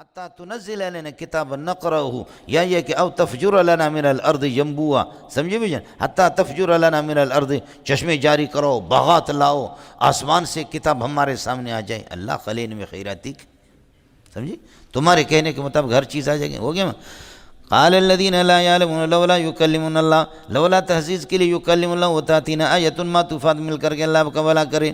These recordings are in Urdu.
حتیٰ تنزل علینا کتابا نقرأہ، یا یہ کہ او تفجر لنا من الارض ینبوعا، سمجھے بھی جان، حتیٰ تفجر لنا من الارض، چشمے جاری کرو، باغات لاؤ، آسمان سے کتاب ہمارے سامنے آ جائے۔ اللہ خلین میں خیراتک، سمجھے، تمہارے کہنے کے مطابق ہر چیز آ جائے گی، ہو گیا نا۔ قال الذین لا یعلمون لولا یکلمون اللہ، لولا تحزیز کے لیے یکلم اللہ وتاتینا آیۃ ما تفاد، مل کر کے اللہ کا بھلا کرے،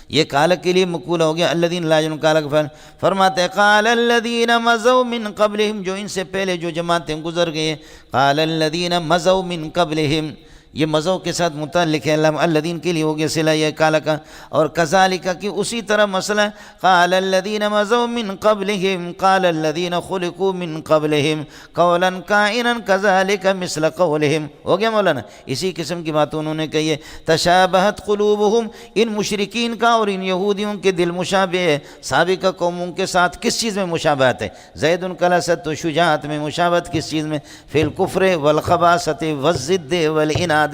یہ قال کے لیے مقول ہو گیا۔ الذین لا یعلمون قال فرماتے ہیں قال الذین مضوا من قبلہم، جو ان سے پہلے جو جماعتیں گزر گئے، قال الذین مضوا من قبلہم، یہ مضوا کے ساتھ متعلق ہے، الذین کے لیے ہو گیا صلہ یہ قال کا، اور کذالک کی اسی طرح مسئلہ ہے، قال الذین مضوا من قبلہم قال الذین خلقوا من قبلہم قولا کائنا کذالک مثل قولہم، ہو گیا مولانا، اسی قسم کی بات انہوں نے کہی ہے۔ تشابہت قلوبہم، ان مشرکین کا اور ان یہودیوں کے دل مشابہ ہے سابقہ قوموں کے ساتھ۔ کس چیز میں مشابہت ہے؟ زید کلست و شجاعت میں مشابہت کس چیز میں؟ فی الکفر والخباثۃ والضد والعناد،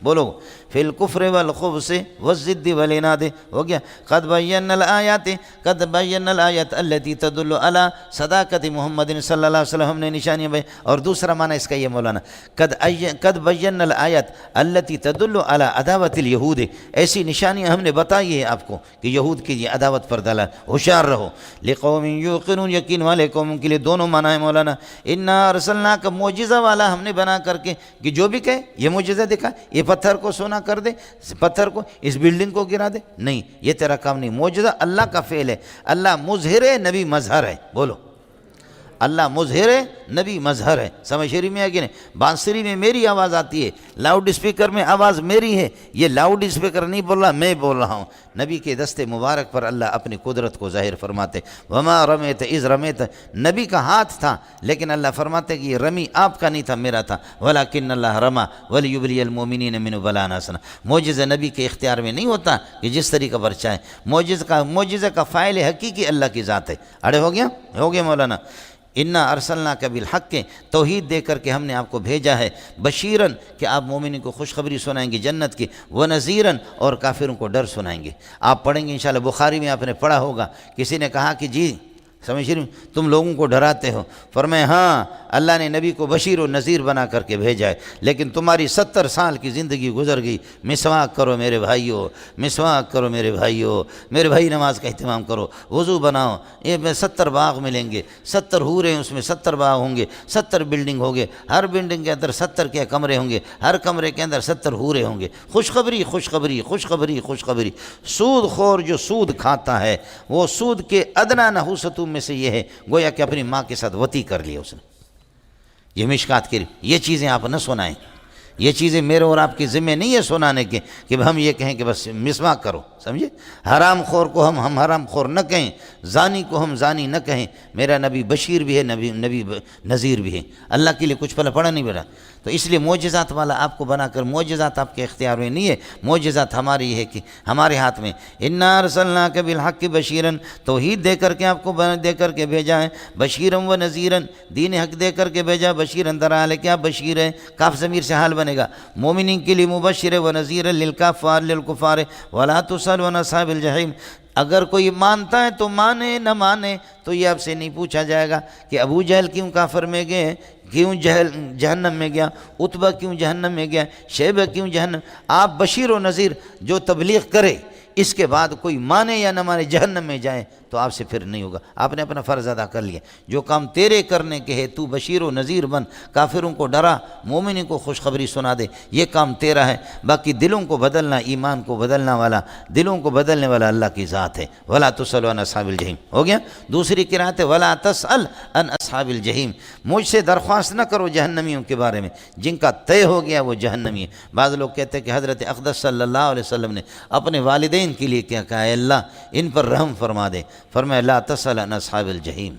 بولو فی الکفر والخبث والضد والعناد، ہو گیا۔ قد بینا الآیات، قد بینا الآیات التي تدل علی صداقت محمد صلی اللہ علیہ وسلم، ہم نے نشانیاں بیان، اور دوسرا معنی اس کا یہ مولانا، قد بینا الآیات التي تدل علی عداوت اليہود، ایسی نشانیاں ہم نے بتائی ہے آپ کو کہ یہود کی یہ عداوت پر دلالت، ہوشیار رہو۔ لقوم یوقنون، یقین والے قوموں کے لیے دونوں معنی ہے مولانا۔ انا ارسلناک، معجزہ والا ہم نے بنا کر کے، کہ جو بھی کہے یہ معجزہ دکھا، یہ پتھر کو سونا کر دے، پتھر کو اس بلڈنگ کو گرا دے، نہیں، یہ تیرا کام نہیں۔ معجزہ اللہ کا فعل ہے، اللہ مظہر ہے، نبی مظہر ہے، بولو اللہ مظہر ہے، نبی مظہر ہے۔ سمجھ شریف میں ہے کہ نہیں؟ بانسری میں میری آواز آتی ہے، لاؤڈ اسپیکر میں آواز میری ہے، یہ لاؤڈ اسپیکر نہیں بول رہا، میں بول رہا ہوں۔ نبی کے دستے مبارک پر اللہ اپنی قدرت کو ظاہر فرماتے۔ وما رمیت اذ رمیت، نبی کا ہاتھ تھا لیکن اللہ فرماتے کہ یہ رمی آپ کا نہیں تھا، میرا تھا۔ ولکن اللہ رما ولیبلی المؤمنین منہ بلاء حسنا، معجزہ نبی کے اختیار میں نہیں ہوتا کہ جس طریقہ پر چاہے، معجزہ کا فاعل حقیقی اللہ کی ذات ہے۔ اڑے ہو گیا مولانا۔ انا ارسلناک بالحق، توحید دے کر کے ہم نے آپ کو بھیجا ہے، بشیرن کہ آپ مومنین کو خوشخبری سنائیں گے جنت کی، ونذیرن اور کافروں کو ڈر سنائیں گے۔ آپ پڑھیں گے انشاءاللہ، بخاری میں آپ نے پڑھا ہوگا، کسی نے کہا کہ جی سمجھ رہی تم لوگوں کو ڈراتے ہو، فرمائے ہاں اللہ نے نبی کو بشیر و نذیر بنا کر کے بھیجا ہے، لیکن تمہاری 70 سال کی زندگی گزر گئی، مسواک کرو میرے بھائیو، مسواک کرو میرے بھائیو، میرے بھائی نماز کا اہتمام کرو، وضو بناؤ، یہ میں 70 باغ ملیں گے، 70 حوریں اس میں 70 باغ ہوں گے، 70 بلڈنگ ہوں گے، ہر بلڈنگ کے اندر 70 کے کمرے ہوں گے، ہر کمرے کے اندر 70 حوریں ہوں گے۔ خوشخبری خوشخبری خوشخبری خوشخبری۔ سود خور جو سود کھاتا ہے وہ سود کے ادنا نحوستوں میں سے یہ ہے، گویا کہ اپنی ماں کے ساتھ وطی کر لیا اس نے۔ یہ مشکات کی یہ چیزیں آپ نہ سنائیں، یہ چیزیں میرے اور آپ کی ذمہ نہیں ہے سنانے کے کہ ہم یہ کہیں کہ بس مسواک کرو، سمجھے؟ حرام خور کو ہم حرام خور نہ کہیں، زانی کو ہم زانی نہ کہیں۔ میرا نبی بشیر بھی ہے، نبی نذیر بھی ہے، اللہ کے لیے کچھ پڑھا نہیں بیٹا۔ تو اس لیے معجزات والا آپ کو بنا کر، معجزات آپ کے اختیار میں نہیں ہے، معجزات ہماری ہے کہ ہمارے ہاتھ میں۔ انا ارسلناک بالحق بشیرن، توحید دے کر کے آپ کو دے کر کے بھیجا ہے، بشیرن و نذیرن، دین حق دے کر کے بھیجا، بشیرن درحال کیا بشیر ہے، کاف ضمیر سے حال بنے گا، مومنین کے لیے مبشر و نذیر، للکفار للکفار، ولا تسأل عن اصحاب الجحیم۔ اگر کوئی مانتا ہے تو مانے، نہ مانے تو یہ آپ سے نہیں پوچھا جائے گا کہ ابو جہل کیوں کافر میں گئے، کیوں جہنم میں گیا، عتبہ کیوں جہنم میں گیا، شیبہ کیوں جہنم۔ آپ بشیر و نذیر جو تبلیغ کرے، اس کے بعد کوئی مانے یا نہ مانے جہنم میں جائے تو آپ سے پھر نہیں ہوگا۔ آپ نے اپنا فرض ادا کر لیا، جو کام تیرے کرنے کے ہے، تو بشیر و نذیر بن، کافروں کو ڈرا، مومنین کو خوشخبری سنا دے، یہ کام تیرا ہے۔ باقی دلوں کو بدلنا، ایمان کو بدلنا والا، دلوں کو بدلنے والا اللہ کی ذات ہے۔ ولا تسأل عن اصحاب الجحیم، ہو گیا۔ دوسری قرأت ہے ولا تسأل عن اصحاب الجحیم، مجھ سے درخواست نہ کرو جہنمیوں کے بارے میں، جن کا طے ہو گیا وہ جہنمی ہے۔ بعض لوگ کہتے ہیں کہ حضرت اقدس صلی اللہ علیہ وسلم نے اپنے والدین کے لیے کیا کہا ہے، اللہ ان پر رحم فرما دے، فرمایا لا تسأل عن اصحاب الجحیم۔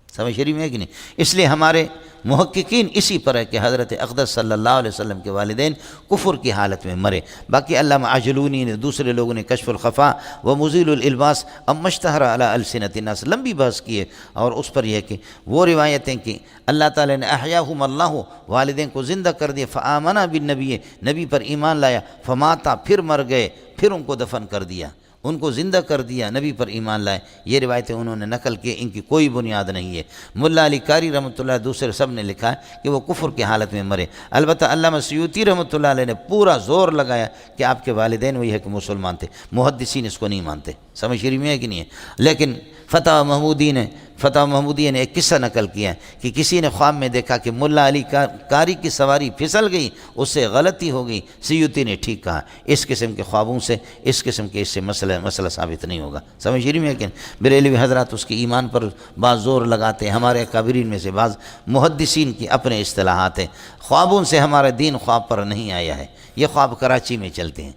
سمجھ شریف میں ہے کہ نہیں؟ اس لیے ہمارے محققین اسی پر ہے کہ حضرت اقدس صلی اللہ علیہ وسلم کے والدین کفر کی حالت میں مرے۔ باقی علامہ عجلونی نے، دوسرے لوگوں نے کشف الخفا و مزیل الالباس اما اشتہر علی السنۃ الناس، لمبی بحث کی ہے، اور اس پر یہ کہ وہ روایتیں کہ اللہ تعالیٰ نے احیاہم اللہ، والدین کو زندہ کر دیا، فآمنا بالنبی، نبی پر ایمان لایا، فماتا، پھر مر گئے، پھر ان کو دفن کر دیا، ان کو زندہ کر دیا، نبی پر ایمان لائے۔ یہ روایتیں انہوں نے نقل کی، ان کی کوئی بنیاد نہیں ہے۔ ملا علی قاری رحمۃ اللہ دوسرے سب نے لکھا ہے کہ وہ کفر کی حالت میں مرے۔ البتہ علامہ سیوطی رحمۃ اللہ علیہ نے پورا زور لگایا کہ آپ کے والدین وہی ہے کہ مسلمان تھے، محدثین اس کو نہیں مانتے۔ سمجھ شریف میں ہے کہ نہیں ہے؟ لیکن فتح محمودیہ نے ایک قصہ نقل کیا ہے کہ کسی نے خواب میں دیکھا کہ ملا علی قاری کی سواری پھسل گئی، اس سے غلطی ہو گئی۔ سیوطی نے ٹھیک کہا، اس قسم کے خوابوں سے، اس قسم کے اس سے مسئلہ ثابت نہیں ہوگا۔ سمجھ رہی میں کہ بریلوی حضرات اس کے ایمان پر بعض زور لگاتے ہیں۔ ہمارے اکابرین میں سے بعض محدثین کی اپنے اصطلاحات ہیں۔ خوابوں سے ہمارا دین خواب پر نہیں آیا ہے، یہ خواب کراچی میں چلتے ہیں،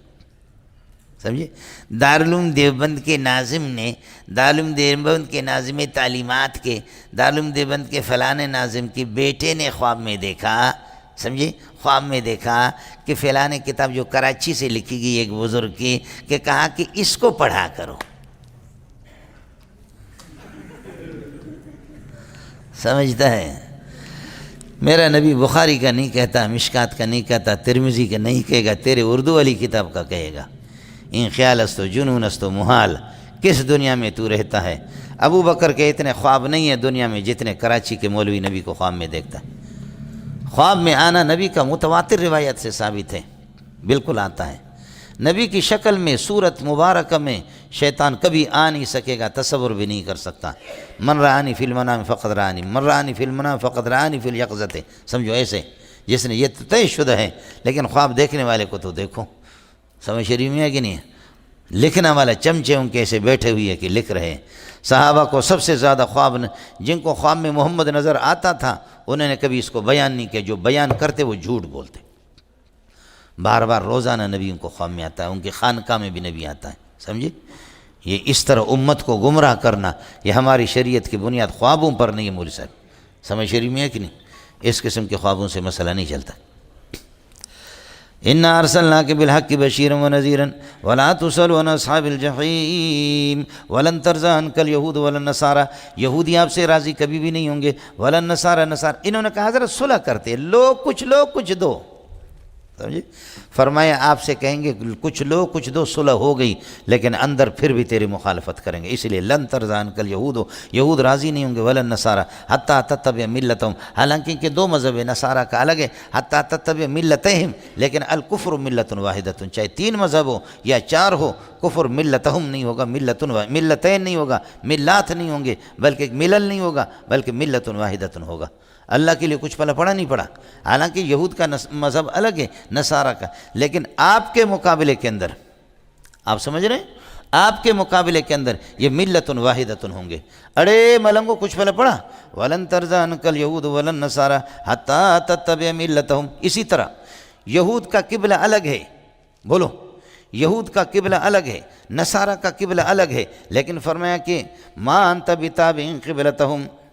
سمجھے۔ دارالعلوم دیوبند کے ناظم نے، دارالعلوم دیوبند کے ناظم تعلیمات کے، دارالعلوم دیوبند کے فلانے ناظم کے بیٹے نے خواب میں دیکھا، سمجھے، خواب میں دیکھا کہ فلانے کتاب جو کراچی سے لکھی گئی ایک بزرگ کی، کہ کہا کہ اس کو پڑھا کرو۔ سمجھتا ہے؟ میرا نبی بخاری کا نہیں کہتا، مشکات کا نہیں کہتا، ترمذی کا نہیں کہے گا، تیرے اردو والی کتاب کا کہے گا۔ ان خیال است و جنون است و محال، کس دنیا میں تو رہتا ہے؟ ابو بکر کے اتنے خواب نہیں ہیں دنیا میں جتنے کراچی کے مولوی نبی کو خواب میں دیکھتا ہے۔ خواب میں آنا نبی کا متواتر روایت سے ثابت ہے، بالکل آتا ہے۔ نبی کی شکل میں، صورت مبارکہ میں شیطان کبھی آ نہیں سکے گا، تصور بھی نہیں کر سکتا۔ من رآنی فی المنام فقد رآنی، من رآنی فی المنام فقد رآنی فی الیقظۃ، سمجھو ایسے، جس نے یہ تو طے شدہ ہے، لیکن خواب دیکھنے والے کو تو دیکھو۔ سمجھ شریف میں ہے کہ نہیں ہے؟ لکھنا والا چمچے ان کے ایسے بیٹھے ہوئے ہیں کہ لکھ رہے ہیں۔ صحابہ کو سب سے زیادہ خواب، جن کو خواب میں محمد نظر آتا تھا، انہوں نے کبھی اس کو بیان نہیں کیا، جو بیان کرتے وہ جھوٹ بولتے۔ بار بار روزانہ نبی ان کو خواب میں آتا ہے، ان کی خانقاہ میں بھی نبی آتا ہے، سمجھے۔ یہ اس طرح امت کو گمراہ کرنا، یہ ہماری شریعت کی بنیاد خوابوں پر نہیں ہے مولوی صاحب۔ سمجھ شریف میں ہے کہ نہیں؟ اس قسم کے خوابوں سے مسئلہ نہیں چلتا۔ اِنَّا أَرْسَلْنَاكَ بِالْحَقِّ بَشِيرًا وَنَذِيرًا وَلَا تُسْأَلُ عَنْ أَصْحَابِ الْجَحِيمِ وَلَن تَرْضَىٰ عَنْكَ الْيَهُودُ وَلَا النَّصَارَىٰ، یہودی آپ سے راضی کبھی بھی نہیں ہوں گے، وَلَا النَّصَارَىٰ، انہوں نے کہا حضرت صلح کرتے ہیں، لو کچھ دو، سمجھے۔ فرمایا آپ سے کہیں گے کچھ لو کچھ دو، صلح ہو گئی، لیکن اندر پھر بھی تیری مخالفت کریں گے، اس لیے لن ترضیٰ عنک الیہود، یہود راضی نہیں ہوں گے، ولا النصارى حتیٰ تتبع ملتہم، حالانکہ ان کے دو مذہب ہیں، نصارہ کا الگ ہے، حتیٰ تتبع ملتہم، لیکن الکفر ملت واحدۃ، چاہے 3 مذہب ہو یا 4 ہو، کفر ملتہم نہیں ہوگا، ملتین نہیں ہوگا، ملات نہیں ہوں گے، بلکہ ملل نہیں ہوگا، بلکہ ملت واحدۃ ہوگا۔ اللہ کے لیے کچھ پڑھا نہیں پڑھا، حالانکہ یہود کا مذہب الگ ہے، نصارہ کا، لیکن آپ کے مقابلے کے اندر، آپ سمجھ رہے ہیں، آپ کے مقابلے کے اندر یہ ملت واحدۃ ہوں گے۔ اڑے ملنگو کچھ پڑھا، وَلَن تَرْضَىٰ عَنْكَ الْيَهُودُ وَلَا النَّصَارَىٰ حَتَّىٰ تَتَّبِعَ مِلَّتَهُمْ۔ اسی طرح یہود کا قبلہ الگ ہے، بولو، یہود کا قبلہ الگ ہے، نصارہ کا قبلہ الگ ہے، لیکن فرمایا کہ مَا أَنْتَ بِتَابِعٍ قِبْلَتَهُمْ،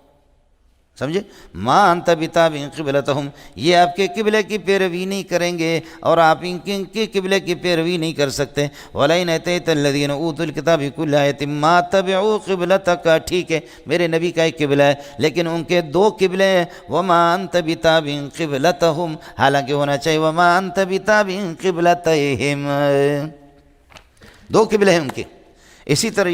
سمجھے، ما انت بتابع قبلتہم، یہ آپ کے قبلے کی پیروی نہیں کریں گے اور آپ ان کے قبلے کی پیروی نہیں کر سکتے۔ وَلَئِنْ أَتَيْتَ الَّذِينَ أُوتُوا الْكِتَابَ بِكُلِّ آیَةٍ مَا اتَّبَعُوا قِبْلَتَكَ، ٹھیک ہے میرے نبی کا ایک قبلہ ہے، لیکن ان کے 2 قبلے ہیں، وَمَا أَنْتَ بِتَابِعٍ قِبْلَتَهُمْ، حالانکہ ہونا چاہیے وَمَا أَنْتَ بِتَابِعٍ قِبْلَتَيْهِمْ، 2 قبلے ہیں ان کے۔ اسی طرح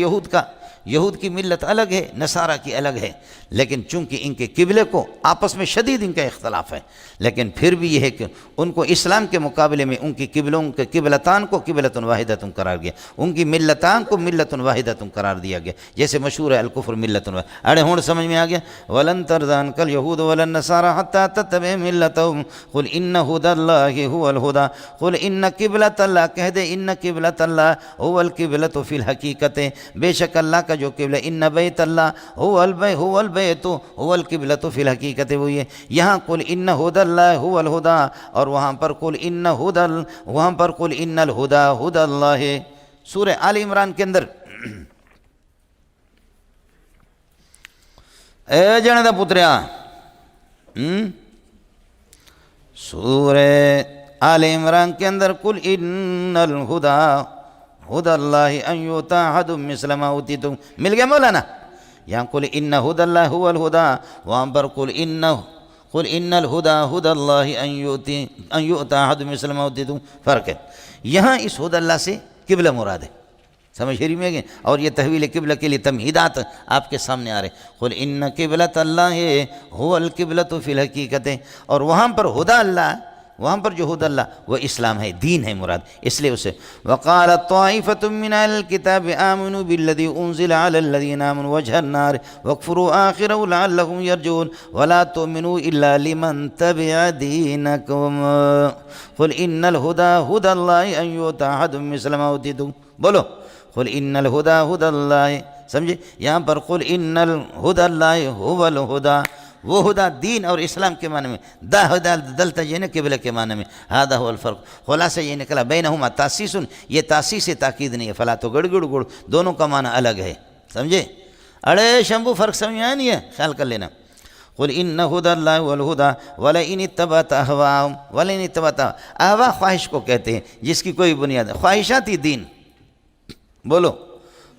یہود کی ملت الگ ہے، نصارہ کی الگ ہے، لیکن چونکہ ان کے قبلے کو آپس میں شدید ان کا اختلاف ہے، لیکن پھر بھی یہ ہے کہ ان کو اسلام کے مقابلے میں ان کی قبلوں کے قبلتان کو قبلۃ واحدۃ قرار گیا، ان کی ملتان کو ملۃ واحدۃ قرار دیا گیا، جیسے مشہور ہے الکفر ملۃ واحدۃ۔ اڑے ہون سمجھ میں آ گیا، وَلَن تَرْضَىٰ عَنْكَ الْيَهُودُ وَلَا النَّصَارَىٰ حَتَّىٰ تَتَّبِعَ مِلَّتَهُمْ قُلْ إِنَّ هُدَى اللَّهِ هُوَ الْهُدَىٰ قُلْ إِنَّ قِبْلَةَ اللَّهِ، کہہ دے إِنَّ قِبْلَةَ اللَّهِ هُوَ الْقِبْلَةُ فِي الْحَقِيقَةِ، بے شک اللہ کا جو قبلہ، إِنَّ بَيْتَ اللَّهِ هُوَ الْبَيْتُ هُوَ الْقِبْلَةُ فِي الْحَقِيقَةِ، وہی ہے یہاں قُلْ إِنَّ هُدَى اللَّهِ هُوَ الْهُدَىٰ، اور وہاں پر قُلْ إِنَّ الْهُدَىٰ هُدَى اللَّهِ۔ سورہ آل عمران کے اندر، اے جنے دا پتریا، سورہ آل عمران کے اندر قُلْ إِنَّ الْهُدَىٰ هُدَى اللَّهِ أَن يُؤْتَىٰ أَحَدٌ مِّثْلَ مَا أُوتِيتُمْ، مل گیا مولانا؟ یہاں قُلْ إِنَّ هُدَى اللَّهِ هُوَ الْهُدَىٰ، وہاں پر قُلْ إِنَّ الْهُدَىٰ هُدَى اللَّهِ أَن يُؤْتَىٰ أَحَدٌ مِّثْلَ مَا أُوتِيتُمْ، فرق ہے۔ یہاں اس ہدى اللہ سے قبلہ مراد ہے، سمجھ رہی میں گے؟ اور یہ تحویل قبلہ کے لیے تمہیدات آپ کے سامنے آ رہے قل ان قبلۃ اللہ هو القبلۃ فی الحقیقت، اور وہاں پر ہدا اللہ، وہاں پر جو ہدا اللہ وہ اسلام ہے، دین ہے مراد، اس لیے اسے وقالت طائفۃ من الکتاب آمنوا بالذی انزل علی الذین آمنوا وجہ النار واکفروا آخرہ لعلہم یرجعون ولا تؤمنوا الا لمن تبع دینکم قل ان الہدی ہدی اللہ ان یؤتی احد مثل ما اوتیتم، بولو قل ان الہدی ہدی اللہ، سمجھے؟ یہاں پر قل ان الہدی اللہ هو الہدی، وہ ہدا دین اور اسلام کے معنی میں، دا ہدا دلتا یہ قبلہ کے معنی میں، ہذا هو الفرق، خلاصہ یہ نکلا بینہما تاسیس، یہ تاسیس تاکید نہیں ہے، فلا تو گڑ گڑ گڑ، دونوں کا معنی الگ ہے، سمجھے؟ اڑے شمبو فرق سمجھ آیا نہیں ہے؟ خیال کر لینا قل ان ہدی اللہ هو الہدی ولئن اتبعت اہواءہم، ولئن اتبعت اہواء خواہش کو کہتے ہیں جس کی کوئی بنیاد ہے، خواہشاتی دین، بولو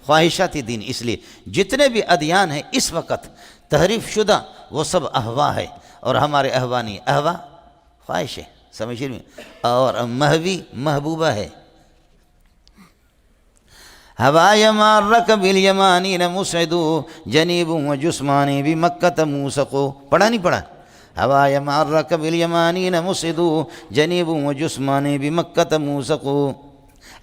خواہشاتی دین، اس لیے جتنے بھی ادیان ہیں اس وقت تحریف شدہ وہ سب اہوا ہے، اور ہمارے اہوا نہیں، اہوا خواہش ہے، سمجھ رہے ہیں؟ اور مہوی محبوبہ ہے، ہوا مارک بالیمانین مسعدو جنیب و جسمانی بمکۃ موسقو، پڑھا نہیں پڑھا؟ ہوا مارک بالیمانین مسعدو جنیب و جسمانی بمکۃ موسقو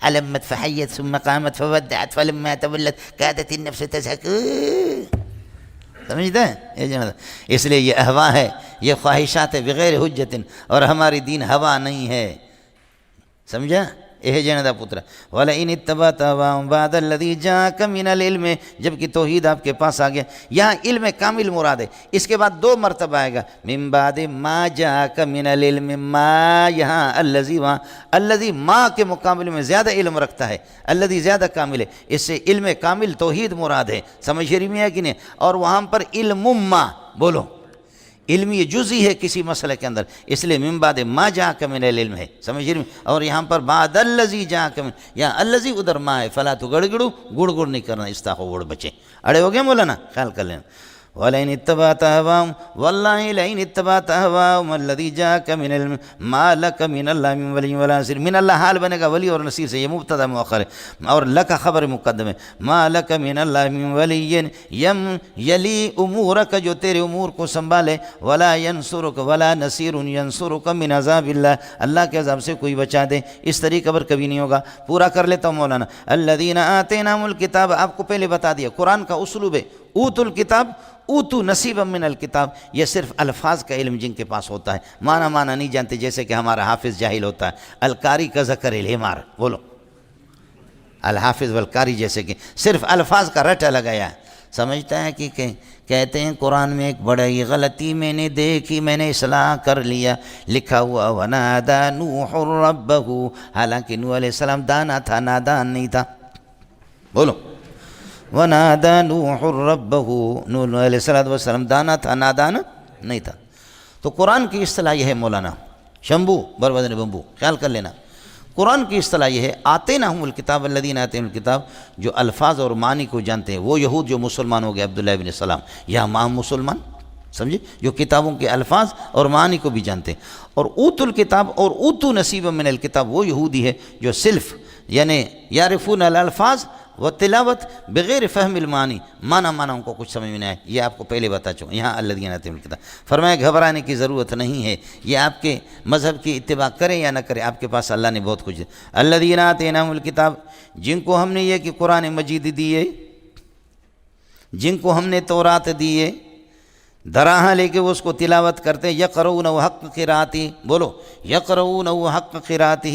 علمت فحیت ثم قامت فودعت فلما تولت کادت النفس تزهق، سمجھتے ہیں؟ یہ جناب اس لیے یہ اہوا ہے، یہ خواہشات ہے بغیر حجت، اور ہماری دین ہوا نہیں ہے، سمجھا؟ یہ جندا پتر وَلَئِنِ اتَّبَعْتَ أَهْوَاءَهُمْ بَعْدَ الَّذِي جَاءَكَ مِنَ الْعِلْمِ، جبکہ توحید آپ کے پاس آ گیا، یہاں علم کامل مراد ہے، اس کے بعد دو مرتبہ آئے گا من بعد ما جاءك من العلم، ما یہاں الذی، وہاں الذی ما کے مقابلے میں زیادہ علم رکھتا ہے، الذی زیادہ کامل ہے، اس سے علم کامل توحید مراد ہے، سمجھ رہی میں ہے کہ نہیں؟ اور وہاں پر علم ما، بولو علم یہ جزئی ہے کسی مسئلے کے اندر، اس لیے من بعد ما جاءک من العلم ہے، سمجھ رہی؟ اور یہاں پر بعد الذی جاءک من، یہاں الذی ادھر ما ہے، فلا تو گڑگڑو، گڑ گڑ نہیں کرنا، استاخو گڑ بچے، اڑے ہو گئے مولانا؟ خیال کر لینا وَلَئِنِ اتَّبَعْتَ أَهْوَاءَهُمْ وَاللَّهِ لَئِنِ اتَّبَعْتَ أَهْوَاءَهُمْ الَّذِي جَاءَكَ مِنَ الْعِلْمِ مَا لَكَ مِنَ اللَّهِ مِنْ وَلِيٍّ وَلَا نَصِيرٍ، من اللہ حال بنے گا ولی اور نصیر سے، یہ مبتدا مؤخر ہے، اور لک خبر مقدم ہے، ما لک من اللہ من ولی یم یلی امورک، جو تیرے امور کو سنبھالے، ولا ینصرک ولا نصیر ینصرک من عذاب اللہ، اللہ کے عذاب سے کوئی بچا دے، اس طریقے پر کبھی نہیں ہوگا۔ پورا کر لیتا ہوں مولانا، الذین آتیناہم الکتاب، آپ کو پہلے بتا دیا قرآن کا اسلوب ہے، اوتوا الکتاب اوتو نصیبا من الکتاب، یہ صرف الفاظ کا علم جن کے پاس ہوتا ہے، معنی نہیں جانتے، جیسے کہ ہمارا حافظ جاہل ہوتا ہے، القاری کا ذکر الحمار، بولو الحافظ والقاری، جیسے کہ صرف الفاظ کا رٹا لگایا ہے، سمجھتا ہے کہ کہتے ہیں قرآن میں ایک بڑی غلطی میں نے دیکھی، میں نے اصلاح کر لیا، لکھا ہوا ونادى نوح ربه، حالانکہ نوح علیہ السلام دانا تھا، نادان نہیں تھا، بولو وَنَادَى نُوحٌ رَبَّهُ، نوح علیہ السلام دانا تھا، نادان نہیں تھا۔ تو قرآن کی اصطلاح یہ ہے مولانا شمبو بروزن بمبو، خیال کر لینا، قرآن کی اصطلاح یہ ہے آتیناہم الکتاب الذین آتیناہم الکتاب، جو الفاظ اور معنی کو جانتے ہیں، وہ یہود جو مسلمان ہو گئے عبداللہ ابن سلام، یہاں ماہ مسلمان، سمجھے، جو کتابوں کے الفاظ اور معنی کو بھی جانتے ہیں، اور اوتو الکتاب اور اوتو نصیبا من الکتاب، وہ یہودی ہے جو صرف یعنی یعرفون الالفاظ وہ تلاوت بغیر فہم المعانی، معنی ان کو کچھ سمجھ میں نہیں آئے، یہ آپ کو پہلے بتا چکا۔ یہاں الذین آتیناہم الکتاب فرمایا گھبرانے کی ضرورت نہیں ہے، یہ آپ کے مذہب کی اتباع کریں یا نہ کریں، آپ کے پاس اللہ نے بہت کچھ دیا۔ الذین آتیناہم الکتاب، جن کو ہم نے یہ کہ قرآن مجید دیے، جن کو ہم نے تورات دیے، دراہاں لے کے وہ اس کو تلاوت کرتے، یقرؤونہ حق قراءتہ، بولو یقرؤونہ حق قراءتہ،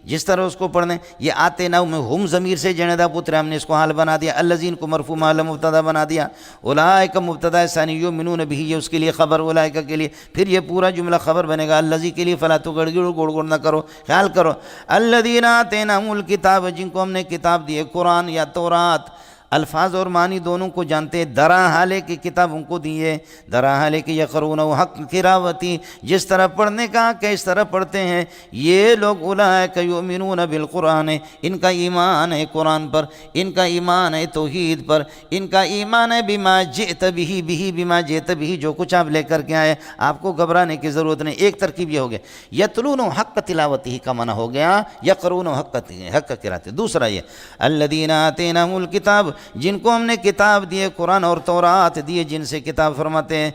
جس طرح اس کو پڑھنے، یہ آتینہ میں ہم ضمیر سے جنیدہ پتر، ہم نے اس کو حال بنا دیا، الذین کو مرفوع محل مبتدا بنا دیا، اولئک مبتدا ثانی یؤمنون بہ، یہ اس کے لیے خبر، اولئک کے لیے، پھر یہ پورا جملہ خبر بنے گا الذی کے لیے، فلا تگڑگڑو گڑ گڑ نہ کرو، خیال کرو، الذین آتیناہم الکتاب، جن کو ہم نے کتاب دی ہے، قرآن یا تورات، الفاظ اور معنی دونوں کو جانتے ہیں۔ درا حالے کی کتاب ان کو دی ہے، درا حالے کی یقرون حق قراوتی، جس طرح پڑھنے کا کہ اس طرح پڑھتے ہیں یہ لوگ، اولئک یؤمنون بالقرآن، ان کا ایمان ہے قرآن پر، ان کا ایمان ہے توحید پر، ان کا ایمان ہے بما جئت بما جئت به، جو کچھ آپ لے کر کے آئے آپ کو گھبرانے کی ضرورت نہیں۔ ایک ترکیب یہ ہو گیا، یتلون حق تلاوتہ کا معنی ہو گیا یقرون حق قراءتہ۔ دوسرا یہ الذین آتیناہم الکتاب، جن کو ہم نے کتاب دیے قرآن اور تورات دیے، جن سے کتاب فرماتے ہیں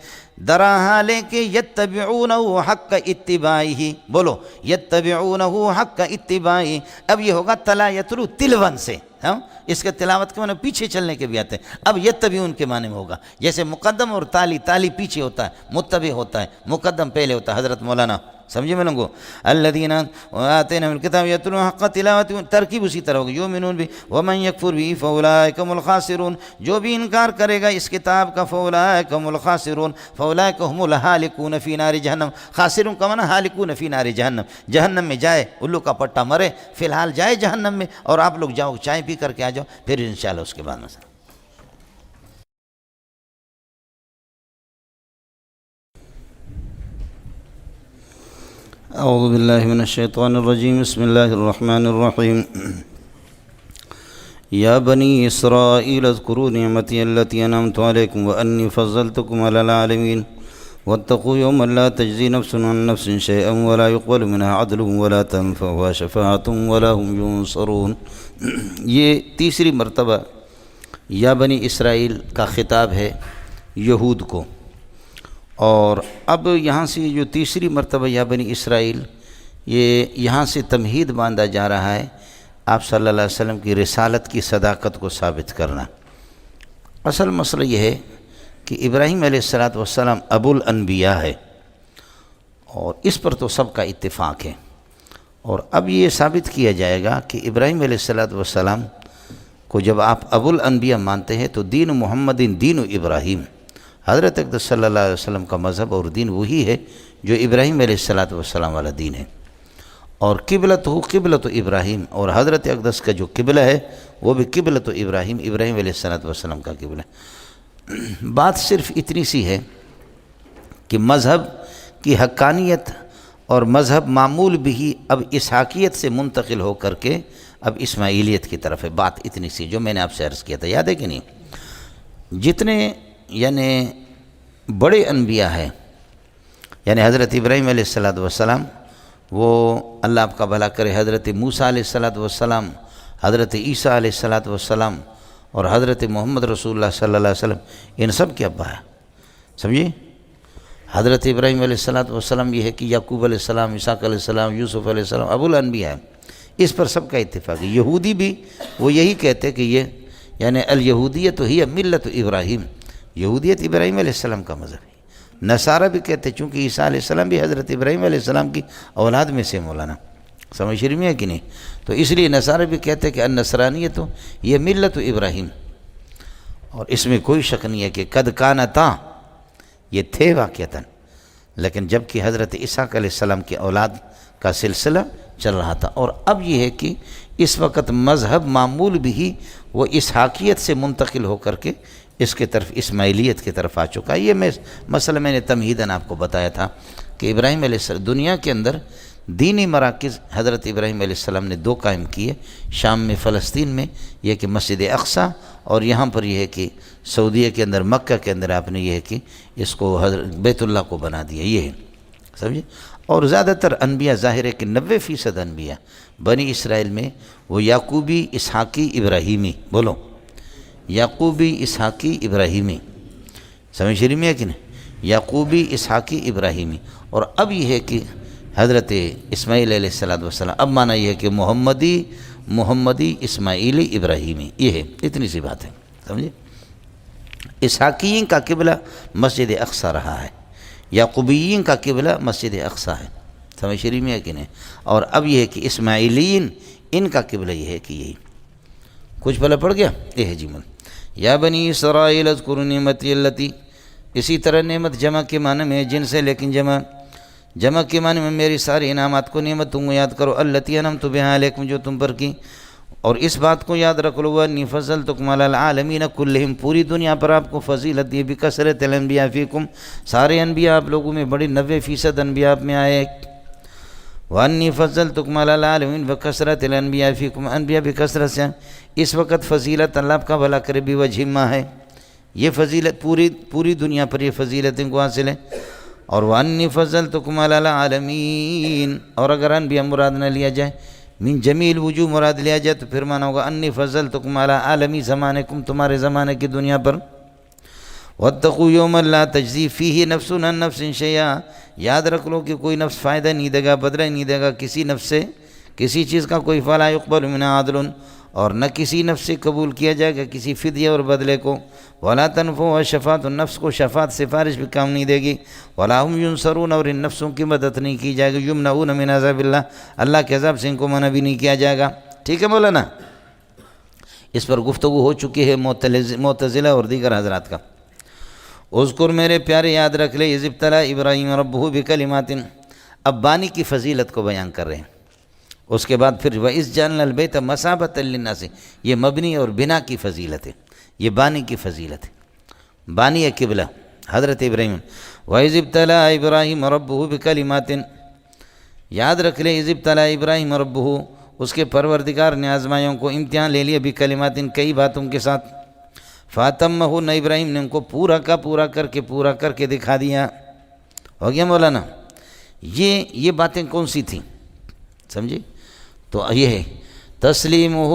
درا حالے کے یتبعونہ حق اتباعہ، بولو یتبعونہ حق اتباعہ۔ اب یہ ہوگا تلا یتلو تلون سے، اس کے تلاوت کے معنی پیچھے چلنے کے بھی آتے ہیں۔ اب یتبعون کے معنی میں ہوگا، جیسے مقدم اور تالی پیچھے ہوتا ہے، متبع ہوتا ہے، مقدم پہلے ہوتا ہے۔ حضرت مولانا سمجھے میں لوگوں، الذین آتیناہم الکتاب یتلون حق تلاوتہ، ترکیب اسی طرح ہوگی، یؤمنون بہ ومن یکفر بہ فاولئک هم الخاسرون، جو بھی انکار کرے گا اس کتاب کا فاولئک هم الخاسرون، فاولئک هم الہالکون فی نار جہنم۔ خاسرون کا معنی ہالکون فی نار جہنم، جہنم میں جائے، الو کا پٹا مرے، فی الحال جائے جہنم میں، اور آپ لوگ جاؤ چائے پی کر کے آ جاؤ، پھر انشاءاللہ اس کے بعد مثلا۔ اعوذ باللہ من الشیطان الرجیم، بسم اللہ الرحمن الرحیم۔ یا بنی اسرائیل اذکروا نعمتی التی انعمت علیکم وانی فضلتکم علی العالمین واتقوا یوما لا تجزی نفس عن نفس شیئا ولا يقبل منها عدل ولا تنفعها شفاعۃ ولا هم ينصرون۔ یہ تیسری مرتبہ یا بنی اسرائیل کا خطاب ہے یہود کو، اور اب یہاں سے جو تیسری مرتبہ یا بنی اسرائیل، یہ یہاں سے تمہید باندھا جا رہا ہے آپ صلی اللہ علیہ وسلم کی رسالت کی صداقت کو ثابت کرنا۔ اصل مسئلہ یہ ہے کہ ابراہیم علیہ السلام ابو الانبیاء ہے، اور اس پر تو سب کا اتفاق ہے، اور اب یہ ثابت کیا جائے گا کہ ابراہیم علیہ السلام کو جب آپ ابو الانبیاء مانتے ہیں تو دین محمد دین ابراہیم، حضرت اقدس صلی اللہ علیہ وسلم کا مذہب اور دین وہی ہے جو ابراہیم علیہ السلام والا دین ہے، اور قبلت قبلت ابراہیم، اور حضرت اقدس کا جو قبلہ ہے وہ بھی قبلت ابراہیم، ابراہیم علیہ السلام کا قبلہ۔ بات صرف اتنی سی ہے کہ مذہب کی حقانیت اور مذہب معمول بھی اب اسحاقیت سے منتقل ہو کر کے اب اسماعیلیت کی طرف ہے۔ بات اتنی سی جو میں نے آپ سے عرض کیا تھا، یاد ہے کہ نہیں؟ جتنے یعنی بڑے انبیاء ہیں، یعنی حضرت ابراہیم علیہ السلام، وہ اللہ آپ کا بھلا کرے، حضرت موسیٰ علیہ السلام، حضرت عیسیٰ علیہ السلام، اور حضرت محمد رسول اللہ صلی اللہ علیہ وسلم، ان سب کے ابا ہے، سمجھے؟ حضرت ابراہیم علیہ السلام یہ ہے کہ یعقوب علیہ السلام، اسحاق علیہ السلام، یوسف علیہ السلام ابو الانبیاء ہے، اس پر سب کا اتفاق ہے۔ یہودی بھی وہ یہی کہتے کہ یہ یعنی الیہودیت ہی ملت ابراہیم، یہودیت ابراہیم علیہ السلام کا مذہب ہے۔ نصارہ بھی کہتے چونکہ عیسیٰ علیہ السلام بھی حضرت ابراہیم علیہ السلام کی اولاد میں سے مولانا، سمجھ شریف میں ہے کہ نہیں؟ تو اس لیے نصارہ بھی کہتے کہ النصرانیت یہ ملت ابراہیم، اور اس میں کوئی شک نہیں ہے کہ قد کانتا، یہ تھے واقعتاً، لیکن جب کہ حضرت اسحاق علیہ السلام کی اولاد کا سلسلہ چل رہا تھا، اور اب یہ ہے کہ اس وقت مذہب معمول بھی وہ اسحاقیت سے منتقل ہو کر کے اس کے طرف اسماعیلیت کی طرف آ چکا ہے۔ یہ مسئلہ میں نے تمہیداً آپ کو بتایا تھا کہ ابراہیم علیہ السلام دنیا کے اندر دینی مراکز حضرت ابراہیم علیہ السلام نے دو قائم کیے، شام میں فلسطین میں یہ کہ مسجد اقصیٰ، اور یہاں پر یہ ہے کہ سعودیہ کے اندر مکہ کے اندر آپ نے یہ ہے کہ اس کو حضرت بیت اللہ کو بنا دیا، یہ ہے سمجھے۔ اور زیادہ تر انبیاء ظاہر ہے کہ 90% انبیاء بنی اسرائیل میں وہ یعقوبی اسحاقی ابراہیمی، بولو یعقوبی اسحاقی ابراہیمی، سمجھ شریف میں ہے کہ نہیں؟ یعقوبی اسحاقی ابراہیمی، اور اب یہ ہے کہ حضرت اسماعیل علیہ السلام، اب معنی یہ ہے کہ محمدی اسماعیلی ابراہیمی، یہ ہے، اتنی سی بات ہے، سمجھے۔ اسحاقیین کا قبلہ مسجد اقصیٰ رہا ہے، یعقوبیین کا قبلہ مسجد اقصیٰ ہے، سمجھ شریف میں ہے کہ نہیں؟ اور اب یہ ہے کہ اسماعیلیین ان کا قبلہ یہ ہے کہ یہی کچھ بھلا پڑ گیا، یہ ہے جمل یا بنی اسرائیل اذکروا نعمتی التی، اسی طرح نعمت جمع کے معنی میں جن سے، لیکن جمع کے معنی میں میری ساری انعامات کو نعمتوں کو یاد کرو، التی انعمت بہا علیکم، جو تم پر کی، اور اس بات کو یاد رکھ لو وَإِنِّي فَضَّلْتُكُمْ عَلَى الْعَالَمِينَ كُلِّهِمْ، پوری دنیا پر آپ کو فضیلت دی بکثرت الانبیاء فیکم، سارے انبیاء آپ لوگوں میں بڑی 90% انبیاء آپ میں آئے. وَأَنِّي فَضَّلْتُكُمْ عَلَى الْعَالَمِينَ بکثرت الانبیاء فیکم، انبیاء بکثرت سے. اس وقت فضیلت اللہ آپ کا بھلا کرے بھی وجہ ما ہے، یہ فضیلت پوری دنیا پر یہ فضیلتیں کو حاصل ہے. اور وَأَنِّي فَضَّلْتُكُمْ عَلَى الْعَالَمِينَ، اور اگر انبیاء مراد نہ لیا جائے، من جمیل وجوہ مراد لیا جائے تو پھر مانا ہوگا انی فضلتکم علی عالمی زمانکم، تمہارے زمانے کی دنیا پر. واتقوا یوما لا تجزی فیہ نفس عن نفس شیئا، یاد رکھ لو کہ کوئی نفس فائدہ نہیں دے گا، بدلہ نہیں دے گا کسی نفس سے کسی چیز کا کوئی. فلا یقبل منها عدل، اور نہ کسی نفس سے قبول کیا جائے گا کسی فدیہ اور بدلے کو. ولا تنفع شفاعت، النفس کو شفاعت سفارش بھی کام نہیں دے گی. ولا هم ینصرون، اور ان نفسوں کی مدد نہیں کی جائے گی. یمنعون من عذاب اللہ، اللہ کے عذاب سے ان کو منع بھی نہیں کیا جائے گا. ٹھیک ہے مولانا، اس پر گفتگو ہو چکی ہے معتزلہ اور دیگر حضرات کا. اذکر میرے پیارے یاد رکھ لے، اذ ابتلی ابراہیم ربہ بکلمات، اب بانی کی فضیلت کو بیان کر رہے ہیں. اس کے بعد پھر وَإِذْ جَعَلْنَا الْبَيْتَ مَثَابَةً لِلنَّاسِ، یہ مبنی اور بنا کی فضیلت ہے، یہ بانی کی فضیلت ہے. بانی قبلہ حضرت ابراہیم. وَإِذِ ابْتَلَىٰ إِبْرَاهِيمَ رَبُّهُ بِكَلِمَاتٍ، یاد رکھ لے، اِذِ ابْتَلَىٰ إِبْرَاهِيمَ رَبُّهُ، اس کے پروردگار نے آزمائیوں کو امتحان لے لیا بکلمات، کئی باتوں کے ساتھ. فَأَتَمَّهُنَّ، ابراہیم نے ان کو پورا کر کے دکھا دیا. ہو گیا مولانا. یہ باتیں کون سی تھیں سمجھے؟ تو یہ ہے تسلیمہ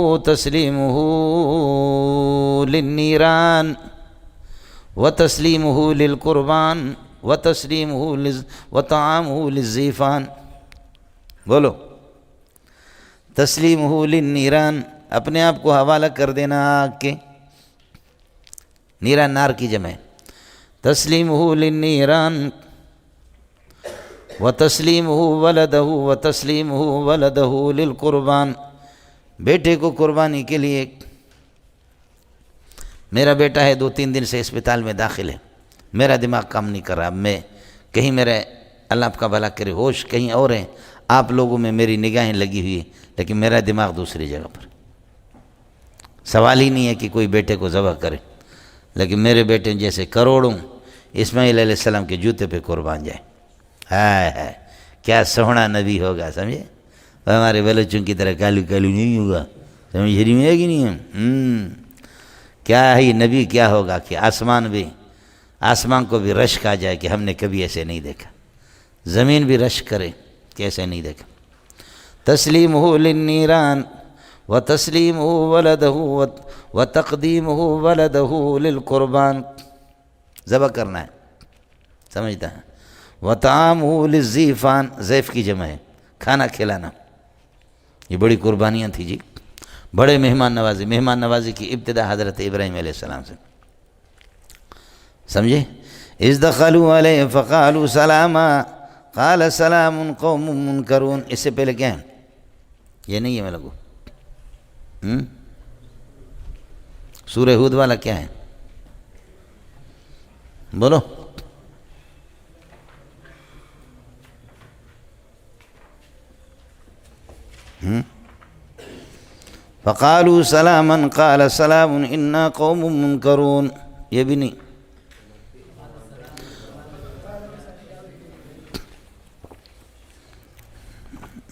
للنیران وتسلیمہ للقربان وطعامہ للزیفان. بولو، تسلیمہ للنیران، اپنے آپ کو حوالہ کر دینا آگ کے. نیران نار کی جمع ہے. تسلیمہ للنیران وتسلیمہ ولدہ للقربان، بیٹے کو قربانی کے لیے. میرا بیٹا ہے 2-3 دن سے اسپتال میں داخل ہے، میرا دماغ کام نہیں کر رہا، میں کہیں میرے اللہ آپ کا بھلا کرے ہوش کہیں اور ہیں، آپ لوگوں میں میری نگاہیں لگی ہوئی ہیں لیکن میرا دماغ دوسری جگہ پر. سوال ہی نہیں ہے کہ کوئی بیٹے کو ذبح کرے، لیکن میرے بیٹے جیسے کروڑوں اسماعیل علیہ السلام کے جوتے پہ قربان جائے. ہے کیا سوہنا نبی ہوگا سمجھے، ہمارے بلوچوں کی طرح کالو نہیں ہوگا. سمجھ رہی میں ہے کہ نہیں ہے؟ کیا ہے نبی، کیا ہوگا کہ آسمان کو بھی رشک آ جائے کہ ہم نے کبھی ایسے نہیں دیکھا، زمین بھی رشک کرے کہ ایسے نہیں دیکھا. تسلیمہ للنیران وتسلیمہ ولدہ وتقدیمہ ولدہ للقربان، ذبح کرنا ہے سمجھتا ہے. وطعامہ للزیفان، زیف کی جمع ہے، کھانا کھلانا. یہ بڑی قربانیاں تھیں جی، بڑے مہمان نوازی کی ابتدا حضرت ابراہیم علیہ السلام سے. سمجھے؟ اذ دخلوا علیہ فقالوا سلاما قال سلام قوم منکرون. اس سے پہلے کیا ہے؟ یہ نہیں ہے میں لوگوں. سورہ ہود والا کیا ہے بولو؟ فقالوا سلاما قال سلام انا قوم منکرون. یہ بھی نہیں.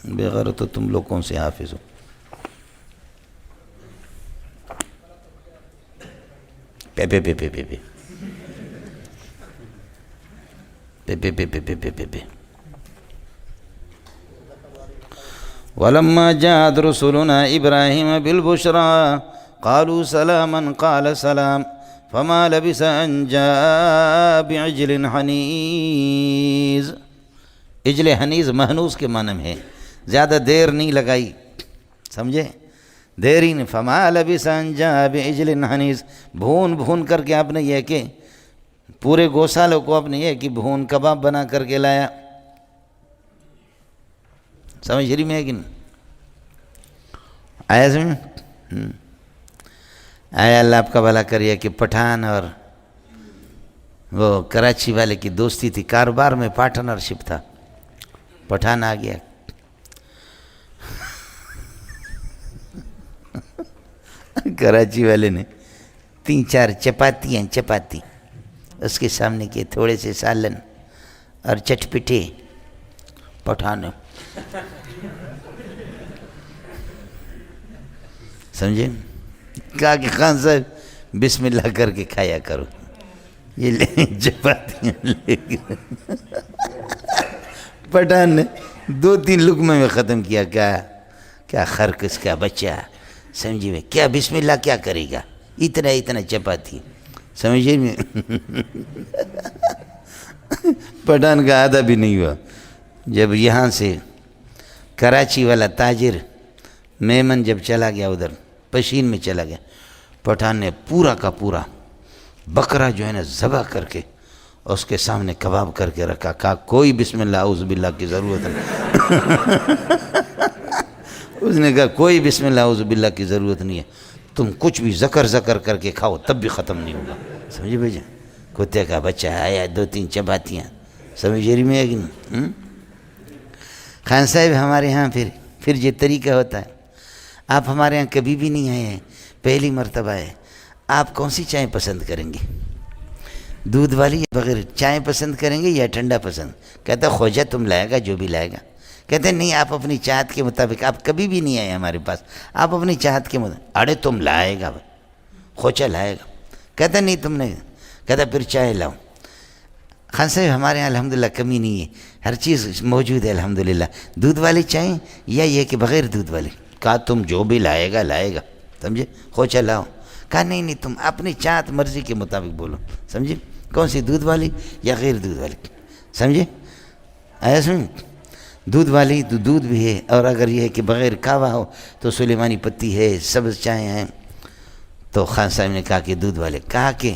بغیر تو تم لوگ کون سے حافظ ہو؟ پے پے پے پے پے پے پے پے پے پے پے پے پے. وَلَمَّا جَاءَتْ رُسُلُنَا إِبْرَاهِيمَ بِالْبُشْرَى قَالُوا سَلَامًا قَالَ سَلَامٌ فَمَا لَبِثَ أَنْ جَاءَ بِعِجْلٍ حَنِيذٍ. عجل حنیذ محنوز کے معنی میں ہے، زیادہ دیر نہیں لگائی سمجھے، دیر ہی نہیں. فَمَا لَبِثَ أَنْ جَاءَ بِعِجْلٍ حَنِيذٍ، بھون کر کے آپ نے یہ کہ پورے گوشالوں کو آپ نے یہ کہ بھون کباب بنا کر کے لایا. سمجھ رہی میں ہے کہ نہیں؟ آیا سمجھ؟ آیا اللہ آپ کا بھلا کریے کہ پٹھان اور وہ کراچی والے کی دوستی تھی، کاروبار میں پارٹنرشپ تھا. پٹھان آ گیا کراچی والے نے 3-4 چپاتی اس کے سامنے کیے، تھوڑے سے سالن اور چٹپٹے. پٹھان سمجھے، کہا کہ خان صاحب بسم اللہ کر کے کھایا کرو. یہ لے چپاتیاں لے کے پٹھان نے 2-3 لقمے میں ختم کیا. کیا خرکس کا بچہ، سمجھے میں کیا بسم اللہ کیا کرے گا، اتنا چپاتی. سمجھے میں پٹھان کا آدھا بھی نہیں ہوا. جب یہاں سے کراچی والا تاجر میمن جب چلا گیا ادھر پشین میں چلا گیا، پٹھان نے پورا کا پورا بکرا جو ہے نا ذبح کر کے اس کے سامنے کباب کر کے رکھا. کہا کوئی بسم اللہ اعوذ باللہ کی ضرورت نہیں. اس نے کہا کوئی بسم اللہ اعوذ باللہ کی ضرورت نہیں ہے، تم کچھ بھی ذکر کر کے کھاؤ تب بھی ختم نہیں ہوگا. سمجھے بھائی جان، کتے کا بچہ آیا 2-3 چپاتیاں. سمجھے رہی میں ہے کہ نہیں؟ خان صاحب ہمارے ہاں پھر یہ طریقہ ہوتا ہے. آپ ہمارے ہاں کبھی بھی نہیں آئے ہیں، پہلی مرتبہ ہے. آپ کون سی چائے پسند کریں گے، دودھ والی یا بغیر؟ چائے پسند کریں گے یا ٹھنڈا پسند؟ کہتا خواجہ تم لائے گا جو بھی لائے گا. کہتے ہیں نہیں، آپ اپنی چاہت کے مطابق، آپ کبھی بھی نہیں آئے ہمارے پاس، آپ اپنی چاہت کے مطابق. اڑے تم لائے گا بھائی، خواجہ لائے گا. کہتا نہیں تم نے. کہتا پھر چائے لاؤ. خان صاحب ہمارے یہاں الحمدللہ کمی نہیں ہے، ہر چیز موجود ہے الحمدللہ. دودھ والی چائے یا یہ کہ بغیر دودھ والی؟ کہا تم جو بھی لائے گا. سمجھے، خواجہ لاؤ. کہا نہیں تم اپنی چاہت مرضی کے مطابق بولو. سمجھے، کون سی، دودھ والی یا غیر دودھ والی؟ سمجھے آیا سمجھ؟ دودھ والی تو دودھ بھی ہے، اور اگر یہ ہے کہ بغیر کہوا ہو تو سلیمانی پتی ہے، سبز چائے ہیں. تو خان صاحب نے کہا کہ دودھ والے. کہا کہ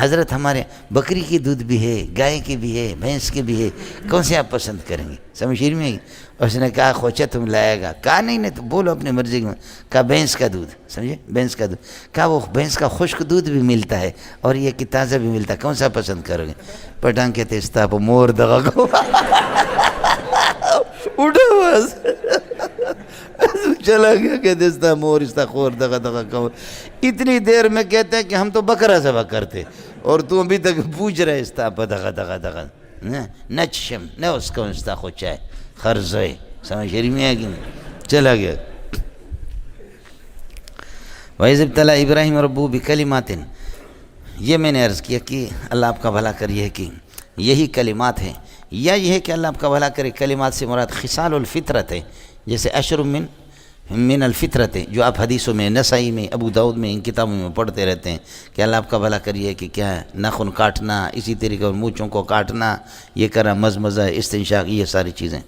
حضرت ہمارے بکری کی دودھ بھی ہے، گائے کی بھی ہے، بھینس کی بھی ہے، کون سے آپ پسند کریں گے؟ سمجھ میں. اس نے کہا خواجہ تم لائے گا. کہا نہیں تو بولو اپنے مرضی میں. کہا بھینس کا دودھ. سمجھے، بھینس کا دودھ. کہا وہ بھینس کا خشک دودھ بھی ملتا ہے اور یہ کہ تازہ بھی ملتا ہے، کون سا پسند کرو گے؟ پٹھان کہتے استاپ مور دغا کو اٹھا بس چلا گیا. کہتے استا مور استا خور دغا کو. اتنی دیر میں کہتے ہیں کہ ہم تو بکرا ذبح کرتے اور تو ابھی تک پوچھ رہے استاپ دغا نچ شم نہ اس کو استا خوچا ہے خرزوئے. سمجھ شریف میں ہے کہ نہیں؟ چلا گیا. وَإِذِ ابْتَلَىٰ إِبْرَاهِيمَ رَبُّهُ بِكَلِمَاتٍ، یہ میں نے عرض کیا کہ اللہ آپ کا بھلا کر، یہ کہ یہی کلمات ہیں، یا یہ ہے کہ اللہ آپ کا بھلا کرے کلمات سے مراد خصال الفطرت ہے، جیسے اشر من الفطرت ہے، جو آپ حدیثوں میں، نسائی میں، ابو داؤد میں، ان کتابوں میں پڑھتے رہتے ہیں کہ اللہ آپ کا بھلا کریے کہ کیا ہے، ناخن کاٹنا، اسی طریقے اور مونچھوں کو کاٹنا، یہ کرنا، مزمزہ، استنشاق، یہ ساری چیزیں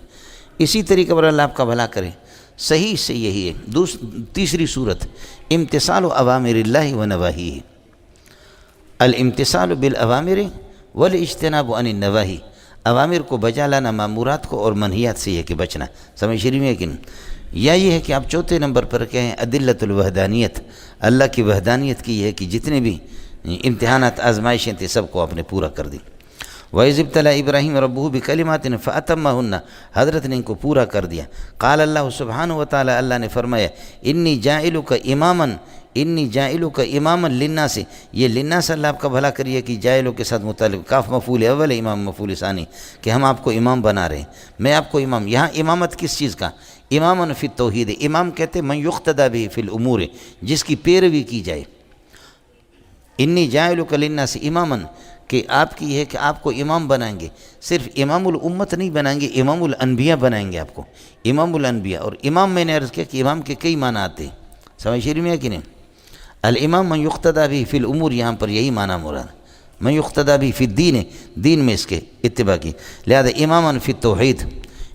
اسی طریقے پر اللہ آپ کا بھلا کرے. صحیح سے یہی ہے. تیسری صورت امتثال اوامر اللہ و نواہی، الامتثال بالاوامر والاجتناب عن النواہی، اوامر کو بجا لانا، مامورات کو، اور منہیات سے یہ کہ بچنا. سمجھ شریف میں ہے کہ نہیں؟ یا یہ ہے کہ آپ چوتھے نمبر پر کہیں عدلۃ الوحدانیت، اللہ کی وحدانیت کی یہ ہے کہ جتنے بھی امتحانات آزمائشیں تھے سب کو آپ نے پورا کر دی. وَإِذِ ابْتَلَىٰ إِبْرَاهِيمَ رَبُّهُ بِكَلِمَاتٍ فَأَتَمَّهُنَّ، حضرت نے ان کو پورا کر دیا. قال اللہ سبحانہ وتعالی، اللہ نے فرمایا انی جاعلک اماما للناس. یہ للناس اللہ آپ کا بھلا کریے کہ جائلوں کے ساتھ متعلق، کاف مفعول اول، امام مفعول ثانی، کہ ہم آپ کو امام بنا رہے ہیں، میں آپ کو امام. یہاں امامت کس چیز کا؟ اماماً فی التوحید. امام کہتے من یقتدی بہ فی الامور، جس کی پیروی کی جائے. انی جاعلک للناس اماماً، کہ آپ کی یہ ہے کہ آپ کو امام بنائیں گے. صرف امام الامت نہیں بنائیں گے، امام الانبیاء بنائیں گے آپ کو، امام الانبیاء. اور امام میں نے عرض کیا کہ امام کے کئی معنی آتے ہیں. سمجھ شریف میں ہے کہ نہیں؟ الامام من یقتدی بہ فی الامور، یہاں پر یہی معنی مراد. من یقتدی بہ فی الدین، دین میں اس کے اتباع کی. لہذا اماماً فی التوحید،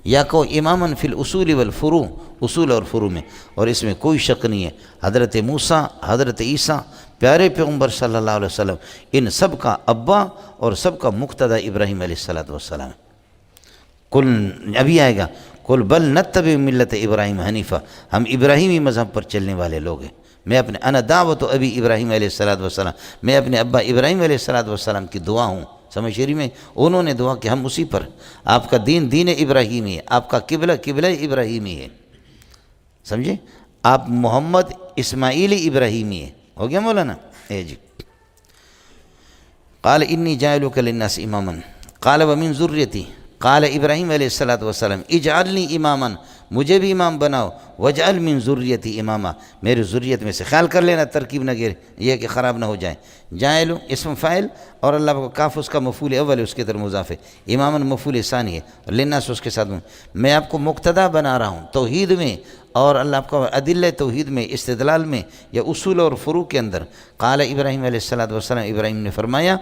یا کو اماماً فی الاصول والفروع، اصول اور فروع میں. اور اس میں کوئی شک نہیں ہے حضرت موسیٰ، حضرت عیسیٰ، پیارے پیغمبر صلی اللہ علیہ وسلم، ان سب کا ابا اور سب کا مقتدی ابراہیم علیہ السلام. کل ابھی آئے گا، کل بل نتبع ملت ابراہیم حنیفہ، ہم ابراہیمی مذہب پر چلنے والے لوگ ہیں. میں اپنے انا دعوت ابی ابراہیم علیہ السلام، میں اپنے ابا ابراہیم علیہ السلام کی دعا ہوں. سمجھ شریف میں انہوں نے دعا کہ ہم اسی پر، آپ کا دین دین ابراہیمی ہے، آپ کا قبلہ ابراہیمی ہے. سمجھے؟ آپ محمد اسماعیلی ابراہیمی ہے، ہو گیا مولانا؟ جی قال انی جاعلک للناس اماما قال ومن ذریتی قال ابراہیم علیہ الصلاۃ والسلام اجعلنی اماما، مجھے بھی امام بناؤ، وجعل من ذریتی اماما، میری ذریت میں سے، خیال کر لینا ترکیب نہ گر یہ کہ خراب نہ ہو جائے، جاعل اسم فاعل اور اللہ کو کاف اس کا مفعول اول ہے، اس کے طرف مضاف ہے، اماما مفعول ثانی ہے، اور للناس اس کے ساتھ میں آپ کو مقتدا بنا رہا ہوں توحید میں، اور اللہ آپ کو ادلہ توحید میں، استدلال میں، یا اصول اور فروع کے اندر۔ قال ابراہیم علیہ الصلاۃ والسلام، ابراہیم نے فرمایا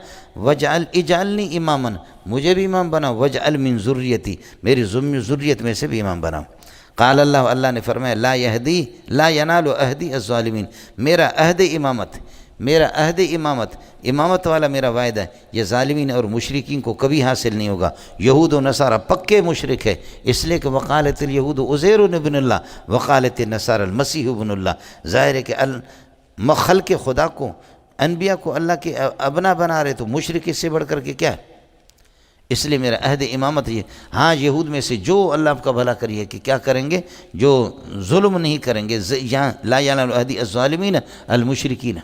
اجعلنی اماما، مجھے بھی امام بناؤ، وجعل من ذریتی، میری ذریت میں سے بھی امام بناؤ۔ قال اللہ نے فرمایا لا ینال عہدی الظالمین، میرا عہد امامت والا میرا وعدہ ہے، یہ ظالمین اور مشرکین کو کبھی حاصل نہیں ہوگا۔ یہود و نصارہ پکے مشرک ہے، اس لیے کہ وقالت الیہود عزیر ابن اللہ وقالت النصارى المسیح ابن اللہ، ظاہر ہے کہ خلق خدا کو، انبیاء کو اللہ کے ابنا بنا رہے، تو مشرک اس سے بڑھ کر کے کیا ہے؟ اس لیے میرا عہد امامت یہ، ہاں یہود میں سے جو اللہ آپ کا بھلا کریے کہ کیا کریں گے، جو ظلم نہیں کریں گے، یہاں لا ینال عہدی الظالمین المشرکین،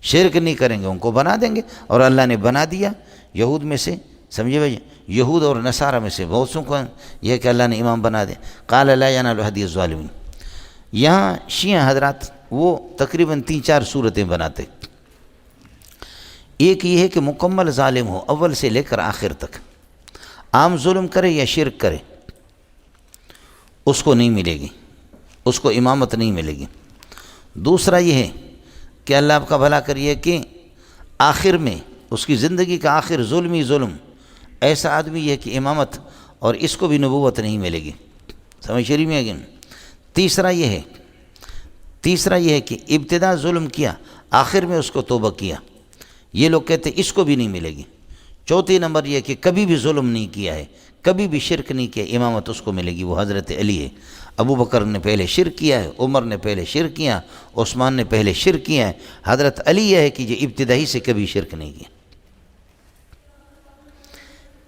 شرک نہیں کریں گے، ان کو بنا دیں گے، اور اللہ نے بنا دیا یہود میں سے، سمجھے بھائی، یہود اور نصارہ میں سے بہت سو کو یہ کہ اللہ نے امام بنا دیا۔ قال لا ینال عہدی الظالمین۔ یہاں شیعہ حضرات وہ تقریباً 3-4 صورتیں بناتے، ایک یہ ہے کہ مکمل ظالم ہو اول سے لے کر آخر تک، عام ظلم کرے یا شرک کرے، اس کو نہیں ملے گی، اس کو امامت نہیں ملے گی۔ دوسرا یہ ہے کہ اللہ آپ کا بھلا کریے کہ آخر میں اس کی زندگی کا آخر ظلم، ایسا آدمی ہے کہ امامت اور اس کو بھی نبوت نہیں ملے گی، سمجھ شریف میں ہے۔ تیسرا یہ ہے کہ ابتدا ظلم کیا، آخر میں اس کو توبہ کیا، یہ لوگ کہتے ہیں اس کو بھی نہیں ملے گی۔ چوتھی نمبر یہ کہ کبھی بھی ظلم نہیں کیا ہے، کبھی بھی شرک نہیں کیا، امامت اس کو ملے گی، وہ حضرت علی ہے۔ ابو بکر نے پہلے شرک کیا ہے، عمر نے پہلے شرک کیا، عثمان نے پہلے شرک کیا ہے، حضرت علی یہ ہے کہ یہ ابتدائی سے کبھی شرک نہیں کیا۔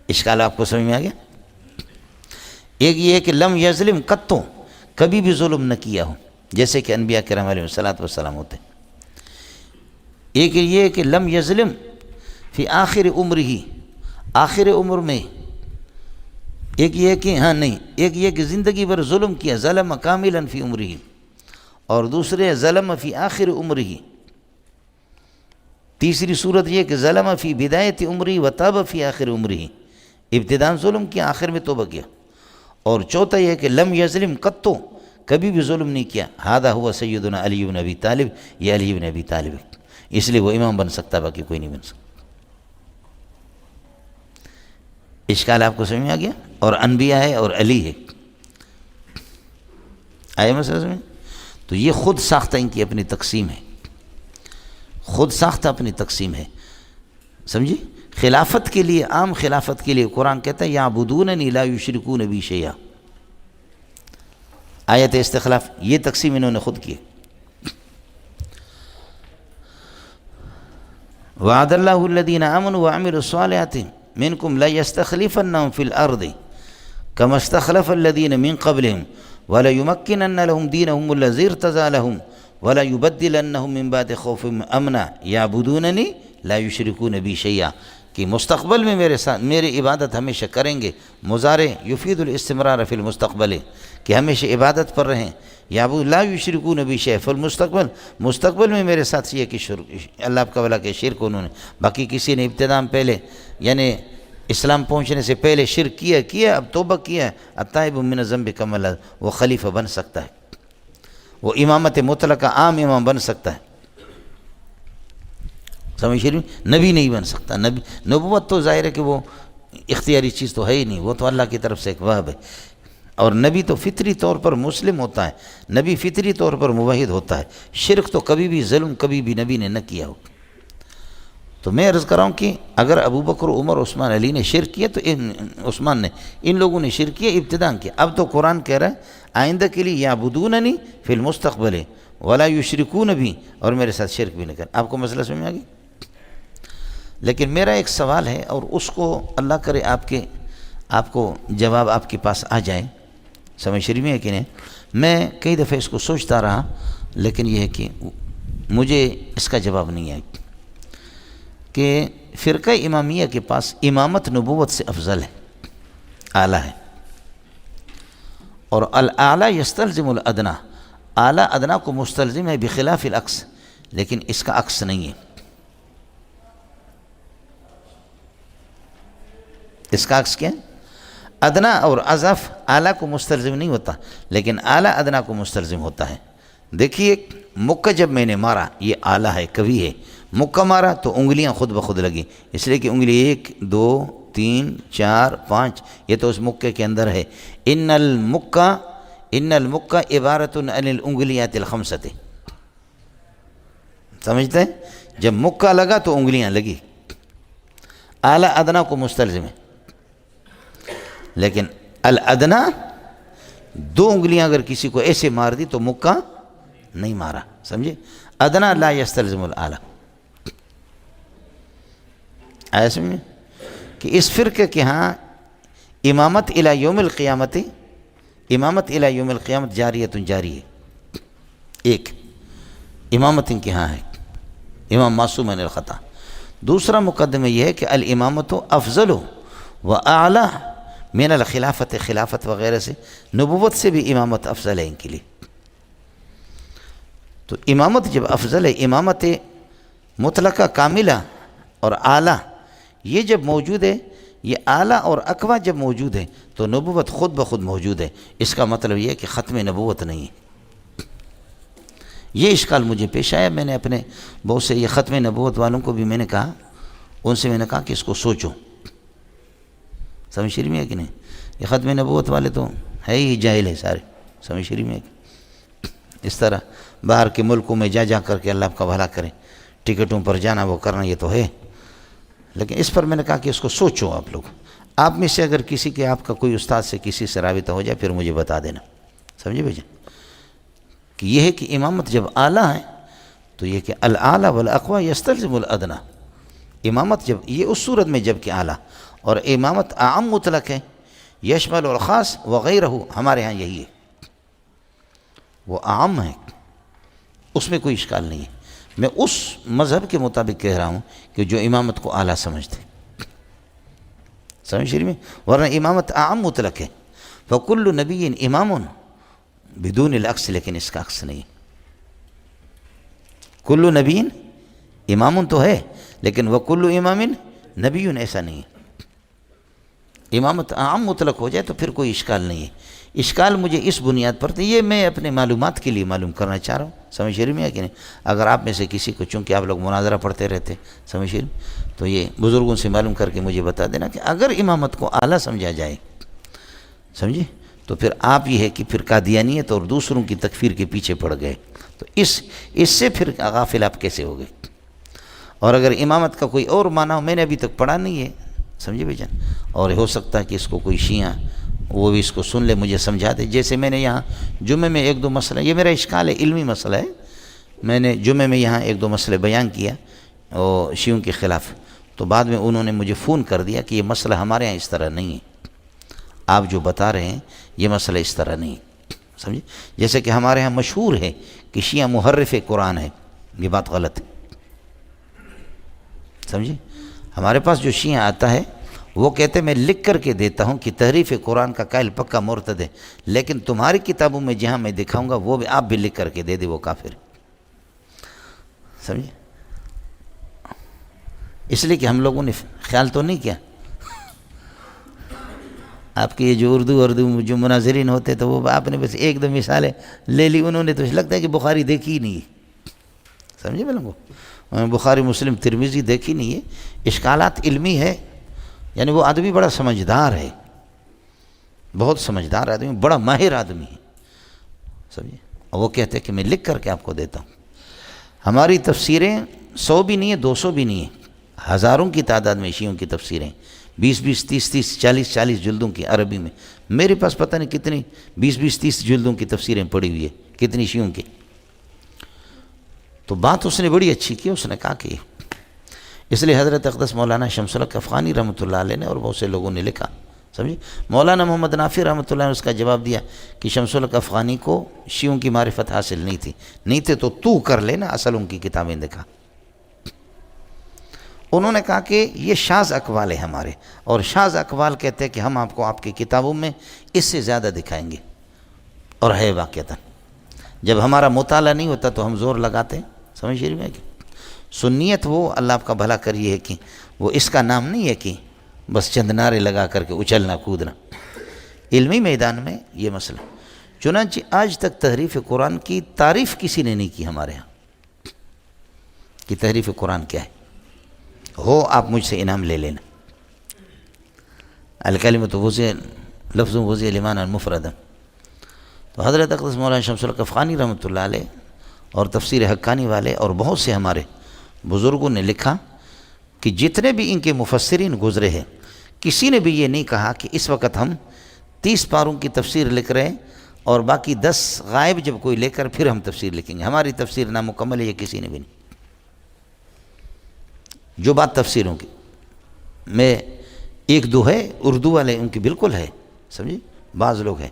اشکال آپ کو سمجھ میں آ گیا؟ ایک یہ ہے کہ لم یظلم قطو، کبھی بھی ظلم نہ کیا ہو، جیسے کہ انبیاء کرام علیہ الصلوۃ والسلام ہوتے۔ ایک یہ ہے کہ لم یظلم فی آخر عمرہ، آخر عمر میں۔ ایک یہ ہے کہ ایک یہ کہ زندگی بھر ظلم کیا، ظلم کاملا فی عمرہ، اور دوسرے ظلم فی آخر عمرہ۔ تیسری صورت یہ کہ ظلم فی بدایت عمرہ و تاب فی آخر عمرہ، ابتداء ظلم کیا، آخر میں توبہ کیا۔ اور چوتھا یہ کہ لم یظلم قطو، کبھی بھی ظلم نہیں کیا۔ ھذا ھو سیدنا علی بن ابی طالب، یہ علی بن ابی طالب ہے، اس لیے وہ امام بن سکتا، باقی کوئی نہیں بن سکتا۔ اشکال آپ کو سمجھ میں آ گیا؟ اور انبیاء ہے اور علی ہے، آئے مسئلہ سمجھ؟ تو یہ خود ساختہ ان کی اپنی تقسیم ہے، خود ساختہ اپنی تقسیم ہے، سمجھی؟ خلافت کے لیے، عام خلافت کے لیے قرآن کہتا ہے یعبدوننی لا یشرکون بی شیئا، آیت استخلاف، یہ تقسیم انہوں نے خود کی۔ وعد اللہ الذین آمنوا وعملوا الصالحات منکم لیستخلفنہم فی الارض کما استخلف الذین من قبلہم وليمکنن لهم دینہم الذی ارتضی لهم وليبدلنہم من بعد خوفہم امنا یعبدوننی لا یشرکون بی شیئا، کہ مستقبل میں میرے ساتھ میری عبادت ہمیشہ کریں گے، مضارع یفید الاستمرار فی المستقبل، کہ ہمیشہ عبادت پر رہیں، یعبد لا یشرکون بی شیئا فی المستقبل، مستقبل میں میرے ساتھ یہ کہ اللہ آپ کا بھلا کہ شرک انہوں نے، باقی کسی نے ابتداء پہلے یعنی اسلام پہنچنے سے پہلے شرک کیا، اب توبہ کیا، التائب من الذنب کما لا، وہ خلیفہ بن سکتا ہے، وہ امامت مطلقہ عام امام بن سکتا ہے، سمجھ شریف؟ نبی نہیں بن سکتا، نبوت تو ظاہر ہے کہ وہ اختیاری چیز تو ہے ہی نہیں، وہ تو اللہ کی طرف سے ایک وہب ہے، اور نبی تو فطری طور پر مسلم ہوتا ہے، نبی فطری طور پر موحد ہوتا ہے، شرک تو کبھی بھی ظلم کبھی بھی نبی نے نہ کیا ہو۔ تو میں عرض کر رہا ہوں کہ اگر ابو بکر، عمر، عثمان، علی نے شرک کیا تو عثمان نے، ان لوگوں نے شرک کیا ابتداء کیا، اب تو قرآن کہہ رہا ہے آئندہ کے لیے یعبدوننی فی المستقبل ولا یشرکون بھی، اور میرے ساتھ شرک بھی نہ کریں۔ آپ کو مسئلہ سمجھ میں آ گیا؟ لیکن میرا ایک سوال ہے، اور اس کو اللہ کرے آپ کو جواب آپ کے پاس آ جائے، سمجھ شریف میں ہے کہ نہیں؟ میں کئی دفعہ اس کو سوچتا رہا، لیکن یہ ہے کہ مجھے اس کا جواب نہیں ہے کہ فرقہ امامیہ کے پاس امامت نبوت سے افضل ہے، اعلیٰ ہے، اور الاعلیٰ یستلزم الادنیٰ، اعلیٰ ادنیٰ کو مستلزم ہے بخلاف العکس، لیکن اس کا عکس نہیں ہے۔ اس کا عکس کیا ہے؟ ادنا اور اضعف اعلیٰ کو مستلزم نہیں ہوتا، لیکن اعلیٰ ادنا کو مستلزم ہوتا ہے۔ دیکھیے مکہ جب میں نے مارا، یہ اعلیٰ ہے، کبھی ہے، مکہ مارا تو انگلیاں خود بخود لگی، اس لیے کہ انگلی 1 2 3 4 5 یہ تو اس مکے کے اندر ہے۔ ان المکہ عبارت عن الانگلیات الخمسۃ، سمجھتے ہیں؟ جب مکہ لگا تو انگلیاں لگی، اعلیٰ ادنا کو مستلزم ہے، لیکن الادنا 2 انگلیاں اگر کسی کو ایسے مار دی تو مکہ نہیں مارا، سمجھے؟ ادنا لا یستلزم الاعلیٰ۔ آیا سمجھے کہ اس فرقے کے ہاں امامت الی یوم القیامت، امامت الی یوم القیامت جاریۃ جاری ہے، ایک امامت ان کے ہاں ہے، امام معصوم عن الخطا۔ دوسرا مقدمہ یہ ہے کہ الامامت افضل و اعلیٰ من الخلافت، خلافت وغیرہ سے، نبوت سے بھی امامت افضل ہے ان کے لیے۔ تو امامت جب افضل ہے، امامت مطلقہ کاملہ اور اعلیٰ یہ جب موجود ہے، یہ اعلیٰ اور اقویٰ جب موجود ہے تو نبوت خود بخود موجود ہے۔ اس کا مطلب یہ ہے کہ ختم نبوت نہیں ہے۔ یہ اشکال مجھے پیش آیا، میں نے اپنے بہت سے یہ ختم نبوت والوں کو بھی میں نے کہا، ان سے میں نے کہا کہ اس کو سوچو، سمجھ شریف میں ہے کہ نہیں؟ یہ ختم نبوت والے تو ہے ہی جاہل ہے سارے، سمجھ شریف میں ہے کہ اس طرح باہر کے ملکوں میں جا کر کے اللہ کا بھلا کریں، ٹکٹوں پر جانا وہ کرنا یہ تو ہے، لیکن اس پر میں نے کہا کہ اس کو سوچو آپ لوگ، آپ میں سے اگر کسی کے آپ کا کوئی استاد سے کسی سے رابطہ ہو جائے پھر مجھے بتا دینا، سمجھے بھائی جان؟ کہ یہ ہے کہ امامت جب اعلیٰ ہے تو یہ کہ الاعلیٰ والاقویٰ یستلزم الادنیٰ، امامت جب یہ اس صورت میں جب کہ اعلیٰ، اور امامت عام مطلق ہے، یشمل الخاص وغیرہ، ہمارے ہاں یہی ہے، وہ عام ہے، اس میں کوئی اشکال نہیں ہے۔ میں اس مذہب کے مطابق کہہ رہا ہوں کہ جو امامت کو اعلیٰ سمجھتے، سمجھ شریف میں، ورنہ امامت عام مطلق ہے، فکل نبی امام بدون العکس، لیکن اس کا عکس نہیں، کل نبی امام تو ہے لیکن وکل امام نبی ایسا نہیں ہے۔ امامت عام مطلق ہو جائے تو پھر کوئی اشکال نہیں ہے۔ اشکال مجھے اس بنیاد پر تھا، یہ میں اپنے معلومات کے لیے معلوم کرنا چاہ رہا ہوں، سمجھ شریف میں ہے کہ نہیں؟ اگر آپ میں سے کسی کو، چونکہ آپ لوگ مناظرہ پڑھتے رہتے، سمجھ شریف، تو یہ بزرگوں سے معلوم کر کے مجھے بتا دینا کہ اگر امامت کو اعلیٰ سمجھا جائے، سمجھے، تو پھر آپ یہ ہے کہ پھر قادیانیت اور دوسروں کی تکفیر کے پیچھے پڑ گئے، تو اس سے پھر غافل آپ کیسے ہو گئے؟ اور اگر امامت کا کوئی اور معنی ہو، میں نے ابھی تک پڑھا نہیں ہے، سمجھے بھائی جان، اور ہو سکتا ہے کہ اس کو کوئی شیعہ وہ بھی اس کو سن لے، مجھے سمجھا دے، جیسے میں نے یہاں جمعے میں 1 2 مسئلہ، یہ میرا اشکال ہے، علمی مسئلہ ہے، میں نے جمعے میں یہاں 1 2 مسئلے بیان کیا اور شیعوں کے خلاف، تو بعد میں انہوں نے مجھے فون کر دیا کہ یہ مسئلہ ہمارے ہاں اس طرح نہیں ہے، آپ جو بتا رہے ہیں یہ مسئلہ اس طرح نہیں ہے، سمجھے؟ جیسے کہ ہمارے ہاں مشہور ہے کہ شیعہ محرف قرآن ہے، یہ بات غلط ہے، سمجھے؟ ہمارے پاس جو شیعہ آتا ہے وہ کہتے ہیں میں لکھ کر کے دیتا ہوں کہ تحریف قرآن کا قائل پکا مرتد ہے، لیکن تمہاری کتابوں میں جہاں میں دکھاؤں گا وہ بھی آپ بھی لکھ کر کے دے دے، وہ کافر ہے، سمجھے؟ اس لیے کہ ہم لوگوں نے خیال تو نہیں کیا، آپ کے یہ جو اردو جو مناظرین ہوتے تو وہ آپ نے بس 1 2 مثالیں لے لی، انہوں نے تو لگتا ہے کہ بخاری دیکھی ہی نہیں ہے، سمجھے میں لوگوں، بخاری مسلم ترمذی دیکھی نہیں ہے، اشکالات علمی ہے، یعنی وہ آدمی بڑا سمجھدار ہے، بہت سمجھدار آدمی، بڑا ماہر آدمی ہے، سمجھے؟ اور وہ کہتے ہیں کہ میں لکھ کر کے آپ کو دیتا ہوں۔ ہماری تفسیریں 100 بھی نہیں ہے، 200 بھی نہیں ہے، ہزاروں کی تعداد میں شیعوں کی تفسیریں، 20 20 30 30 40 40 جلدوں کی عربی میں، میرے پاس پتہ نہیں کتنی 20 20 30 جلدوں کی تفسیریں پڑھی ہوئی ہے، کتنی شیعوں کی۔ تو بات اس نے بڑی اچھی کی، اس نے کہا کہ اس لیے حضرت اقدس مولانا شمس الحق افغانی رحمۃ اللہ علیہ نے اور بہت سے لوگوں نے لکھا، سمجھے. مولانا محمد نافع رحمۃ اللہ نے اس کا جواب دیا کہ شمس الحق افغانی کو شیعوں کی معرفت حاصل نہیں تھی تو کر لینا، اصل ان کی کتابیں دکھا. انہوں نے کہا کہ یہ شاذ اقوال ہے ہمارے، اور شاذ اقوال کہتے ہیں کہ ہم آپ کو آپ کی کتابوں میں اس سے زیادہ دکھائیں گے، اور ہے واقعتاً. جب ہمارا مطالعہ نہیں ہوتا تو ہم زور لگاتے ہیں. سمجھ رہی ہے کہ سنیت وہ اللہ آپ کا بھلا کریے ہے کہ وہ اس کا نام نہیں ہے کہ بس چند نعرے لگا کر کے اچھلنا کودنا. علمی میدان میں یہ مسئلہ. چنانچہ آج تک تحریف قرآن کی تعریف کسی نے نہیں کی ہمارے ہاں کہ تحریف قرآن کیا ہے. ہو آپ مجھ سے انعام لے لینا. الکلمۃ وضع لفظ وضع لمعنی مفردا. تو حضرت اقدس مولانا شمس الحق افغانی رحمۃ اللہ علیہ اور تفسیر حقانی والے اور بہت سے ہمارے بزرگوں نے لکھا کہ جتنے بھی ان کے مفسرین گزرے ہیں کسی نے بھی یہ نہیں کہا کہ اس وقت ہم 30 پاروں کی تفسیر لکھ رہے ہیں اور باقی 10 غائب جب کوئی لے کر پھر ہم تفسیر لکھیں گے. ہماری تفسیر نامکمل ہے، یہ کسی نے بھی نہیں. جو بات تفسیروں کی میں ایک دو ہے اردو والے ان کی بالکل ہے، سمجھے، بعض لوگ ہیں،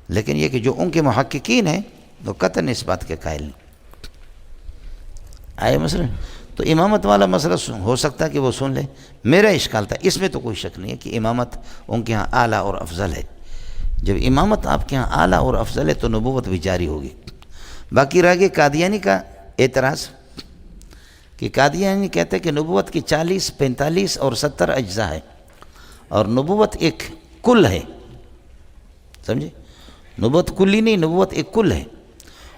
لیکن یہ کہ جو ان کے محققین ہیں وہ قطعاً اس بات کے قائل نہیں. آئے مسئلہ. تو امامت والا مسئلہ ہو سکتا ہے کہ وہ سن لے. میرا اشکال تھا، اس میں تو کوئی شک نہیں ہے کہ امامت ان کے ہاں اعلیٰ اور افضل ہے. جب امامت آپ کے ہاں اعلیٰ اور افضل ہے تو نبوت بھی جاری ہوگی. باقی رہ گئے قادیانی کا اعتراض کہ قادیانی کہتے ہیں کہ نبوت کی 40 45 اور 70 اجزاء ہے، اور نبوت ایک کل ہے. سمجھے، نبوت کلی نہیں، نبوت ایک کل ہے.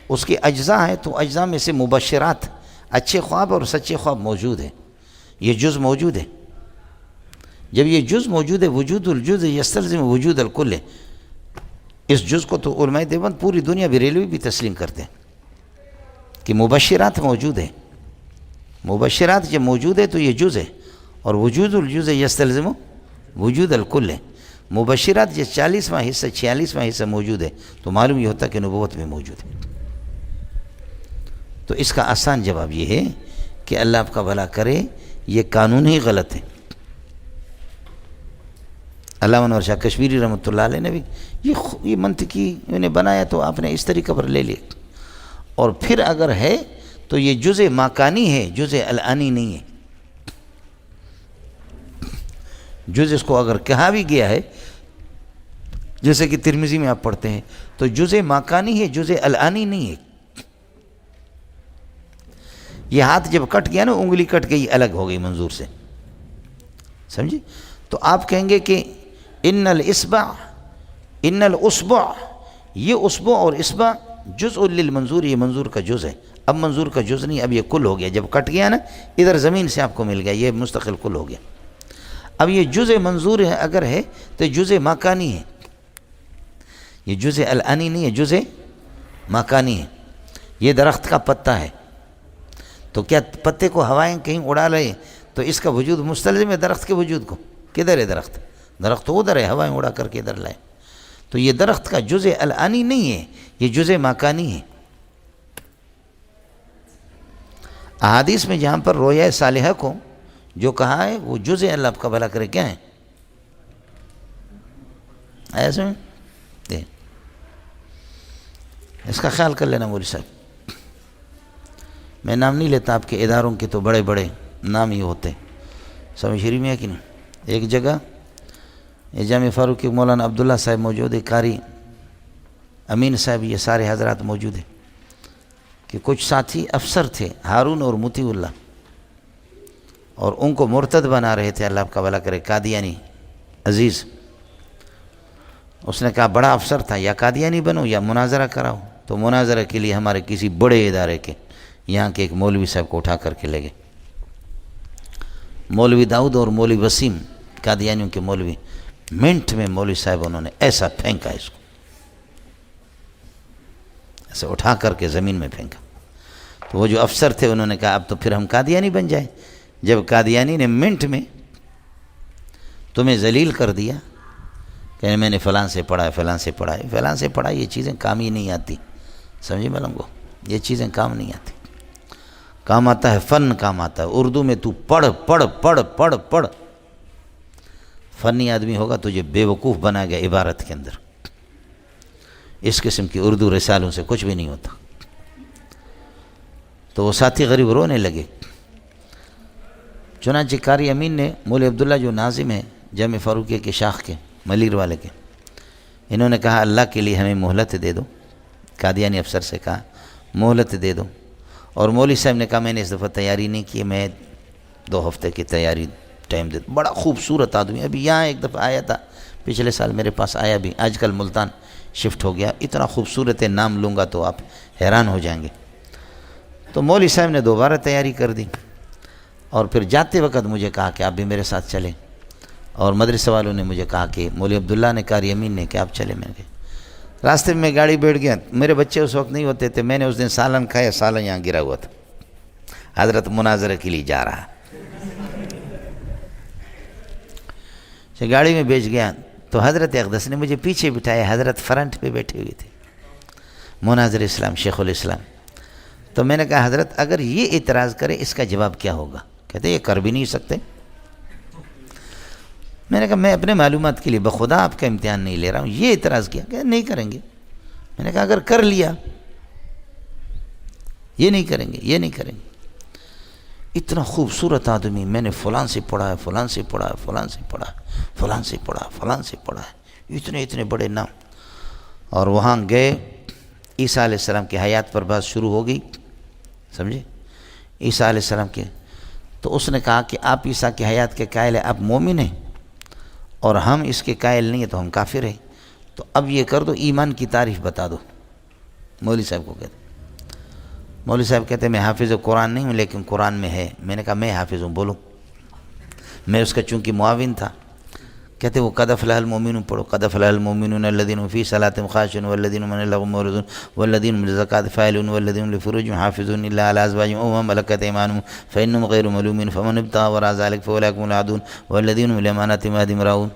اس کے اجزاء ہیں تو اجزاء میں سے مبشرات، اچھے خواب اور سچے خواب موجود ہیں. یہ جز موجود ہے. جب یہ جز موجود ہے، وجود الجز یستلزم وجود الکل ہے. اس جز کو تو علماء دیوبند پوری دنیا بریلوی بھی تسلیم کرتے ہیں کہ مبشرات موجود ہیں. مبشرات جب موجود ہے تو یہ جز ہے، اور وجود الجز یستلزم وجود الکل ہے. مبشرات جب 40واں حصہ 46واں حصہ موجود ہے تو معلوم یہ ہوتا کہ نبوت میں موجود ہے. تو اس کا آسان جواب یہ ہے کہ اللہ آپ کا بھلا کرے، یہ قانون ہی غلط ہے. علامہ انور شاہ کشمیری رحمۃ اللہ علیہ نے بھی یہ منطقی انہیں بنایا تو آپ نے اس طریقے پر لے لیا. اور پھر اگر ہے تو یہ جزء ماکانی ہے، جزء الانی نہیں ہے. جزء اس کو اگر کہا بھی گیا ہے جیسے کہ ترمذی میں آپ پڑھتے ہیں تو جزء ماکانی ہے، جزء الانی نہیں ہے. یہ ہاتھ جب کٹ گیا نا، انگلی کٹ گئی، الگ ہو گئی منظور سے، سمجھے. تو آپ کہیں گے کہ ان الاصبع یہ اصبع اور اصبع جزء للمنظور، یہ منظور کا جز ہے. اب منظور کا جز نہیں، اب یہ کل ہو گیا. جب کٹ گیا نا ادھر زمین سے آپ کو مل گیا، یہ مستقل کل ہو گیا. اب یہ جزء منظور ہے اگر ہے تو جزء ماکانی ہے، یہ جزء الانی نہیں ہے، جزء ماکانی ہے. یہ درخت کا پتا ہے تو کیا پتے کو ہوائیں کہیں اڑا لے تو اس کا وجود مستلزم ہے درخت کے وجود کو؟ کدھر ہے درخت؟ درخت تو ادھر ہے، ہوائیں اڑا کر کے ادھر لائے. تو یہ درخت کا جزء الانی نہیں ہے، یہ جزء ماکانی ہے. احادیث میں جہاں پر رویا صالحہ کو جو کہا ہے وہ جزء، اللہ آپ کا بھلا کرے، کیا ہے؟ آیا سمجھ؟ اس کا خیال کر لینا مولوی صاحب. میں نام نہیں لیتا، آپ کے اداروں کے تو بڑے بڑے نام ہی ہوتے. سمجھ رہی میں ہے کہ نہیں؟ ایک جگہ جامع فاروق کے مولانا عبداللہ صاحب موجود ہے، قاری امین صاحب، یہ سارے حضرات موجود ہیں کہ کچھ ساتھی افسر تھے ہارون اور مطیع اللہ، اور ان کو مرتد بنا رہے تھے. اللہ آپ کا بھلا کرے. قادیانی عزیز، اس نے کہا بڑا افسر تھا، یا قادیانی بنو یا مناظرہ کراؤ. تو مناظرہ کے لیے ہمارے کسی بڑے ادارے کے یہاں کے ایک مولوی صاحب کو اٹھا کر کے لے گئے. مولوی داؤد اور مولوی وسیم، قادیانیوں کے مولوی. منٹ میں مولوی صاحب انہوں نے ایسا پھینکا، اس کو ایسے اٹھا کر کے زمین میں پھینکا. تو وہ جو افسر تھے انہوں نے کہا اب تو پھر ہم قادیانی بن جائیں. جب قادیانی نے منٹ میں تمہیں ذلیل کر دیا کہ میں نے فلاں سے پڑھا ہے، فلاں سے پڑھا ہے، فلاں سے پڑھا، یہ چیزیں کام ہی نہیں آتی. سمجھے ملنگ کو؟ یہ چیزیں کام نہیں آتی. کام آتا ہے فن، کام آتا ہے اردو میں. تو پڑھ پڑھ پڑھ پڑھ پڑھ. فنی آدمی ہوگا تجھے بیوقوف بنا گیا عبارت کے اندر. اس قسم کی اردو رسالوں سے کچھ بھی نہیں ہوتا. تو وہ ساتھی غریب رونے لگے. چنانچہ قاری امین نے مولوی عبداللہ جو ناظم ہیں جامع فاروقیہ کے شاخ کے ملیر والے کے، انہوں نے کہا اللہ کے لیے ہمیں مہلت دے دو. قادیانی افسر سے کہا مہلت دے دو. اور مولوی صاحب نے کہا میں نے اس دفعہ تیاری نہیں کی، میں 2 ہفتے کی تیاری ٹائم دے دو. بڑا خوبصورت آدمی، ابھی یہاں ایک دفعہ آیا تھا پچھلے سال میرے پاس آیا بھی، آج کل ملتان شفٹ ہو گیا. اتنا خوبصورت ہے، نام لوں گا تو آپ حیران ہو جائیں گے. تو مولوی صاحب نے دوبارہ تیاری کر دی اور پھر جاتے وقت مجھے کہا کہ آپ بھی میرے ساتھ چلیں. اور مدرسہ والوں نے مجھے کہا کہ مولوی عبداللہ نے قاری امین نے کہ آپ چلیں. میں نے راستے میں گاڑی بیٹھ گیا. میرے بچے اس وقت نہیں ہوتے تھے، میں نے اس دن سالن کھایا، سالن یہاں گرا ہوا تھا. حضرت مناظرہ کے لیے جا رہا، گاڑی میں بیٹھ گیا تو حضرت اقدس نے مجھے پیچھے بٹھایا. حضرت فرنٹ پہ بیٹھے ہوئے تھے، مناظر اسلام شیخ الاسلام. تو میں نے کہا حضرت اگر یہ اعتراض کرے اس کا جواب کیا ہوگا؟ کہتے یہ کر بھی نہیں سکتے. میں نے کہا میں اپنے معلومات کے لیے بخدا آپ کا امتحان نہیں لے رہا ہوں، یہ اعتراض کیا کہ نہیں کریں گے. میں نے کہا اگر کر لیا، یہ نہیں کریں گے، یہ نہیں کریں گے. اتنا خوبصورت آدمی، میں نے فلان سے پڑھا ہے، فلان سے پڑھا ہے، فلان سے پڑھا ہے، فلان سے پڑھا ہے، فلان سے پڑھا ہے، اتنے بڑے نام. اور وہاں گئے، عیسیٰ علیہ السلام کی حیات پر بات شروع ہو گئی. سمجھے؟ عیسیٰ علیہ السلام کے، تو اس نے کہا کہ آپ عیسیٰ کی حیات کے قائل ہیں، آپ مومن ہیں، اور ہم اس کے قائل نہیں ہیں تو ہم کافر ہیں. تو اب یہ کر دو، ایمان کی تعریف بتا دو. مولوی صاحب کو کہتے. مولوی صاحب کہتے ہیں میں حافظ قرآن نہیں ہوں لیکن قرآن میں ہے. میں نے کہا میں حافظ ہوں، بولو. میں اس کا چونکہ معاون تھا. کہتے وہ قد افلح المؤمنون پڑھو. قد افلح المؤمنون الذین فی صلاتہم خاشعون والذین من اللغو معرضون والذین من الزکاۃ فاعلون والذین لفروجہم حافظون الا علی ازواجہم او ما ملکت ایمانہم فانہم غیر ملومین فمن ابتغى وراء ذلک فاولئک هم العادون والذین هم لاماناتہم عہدہم راعون.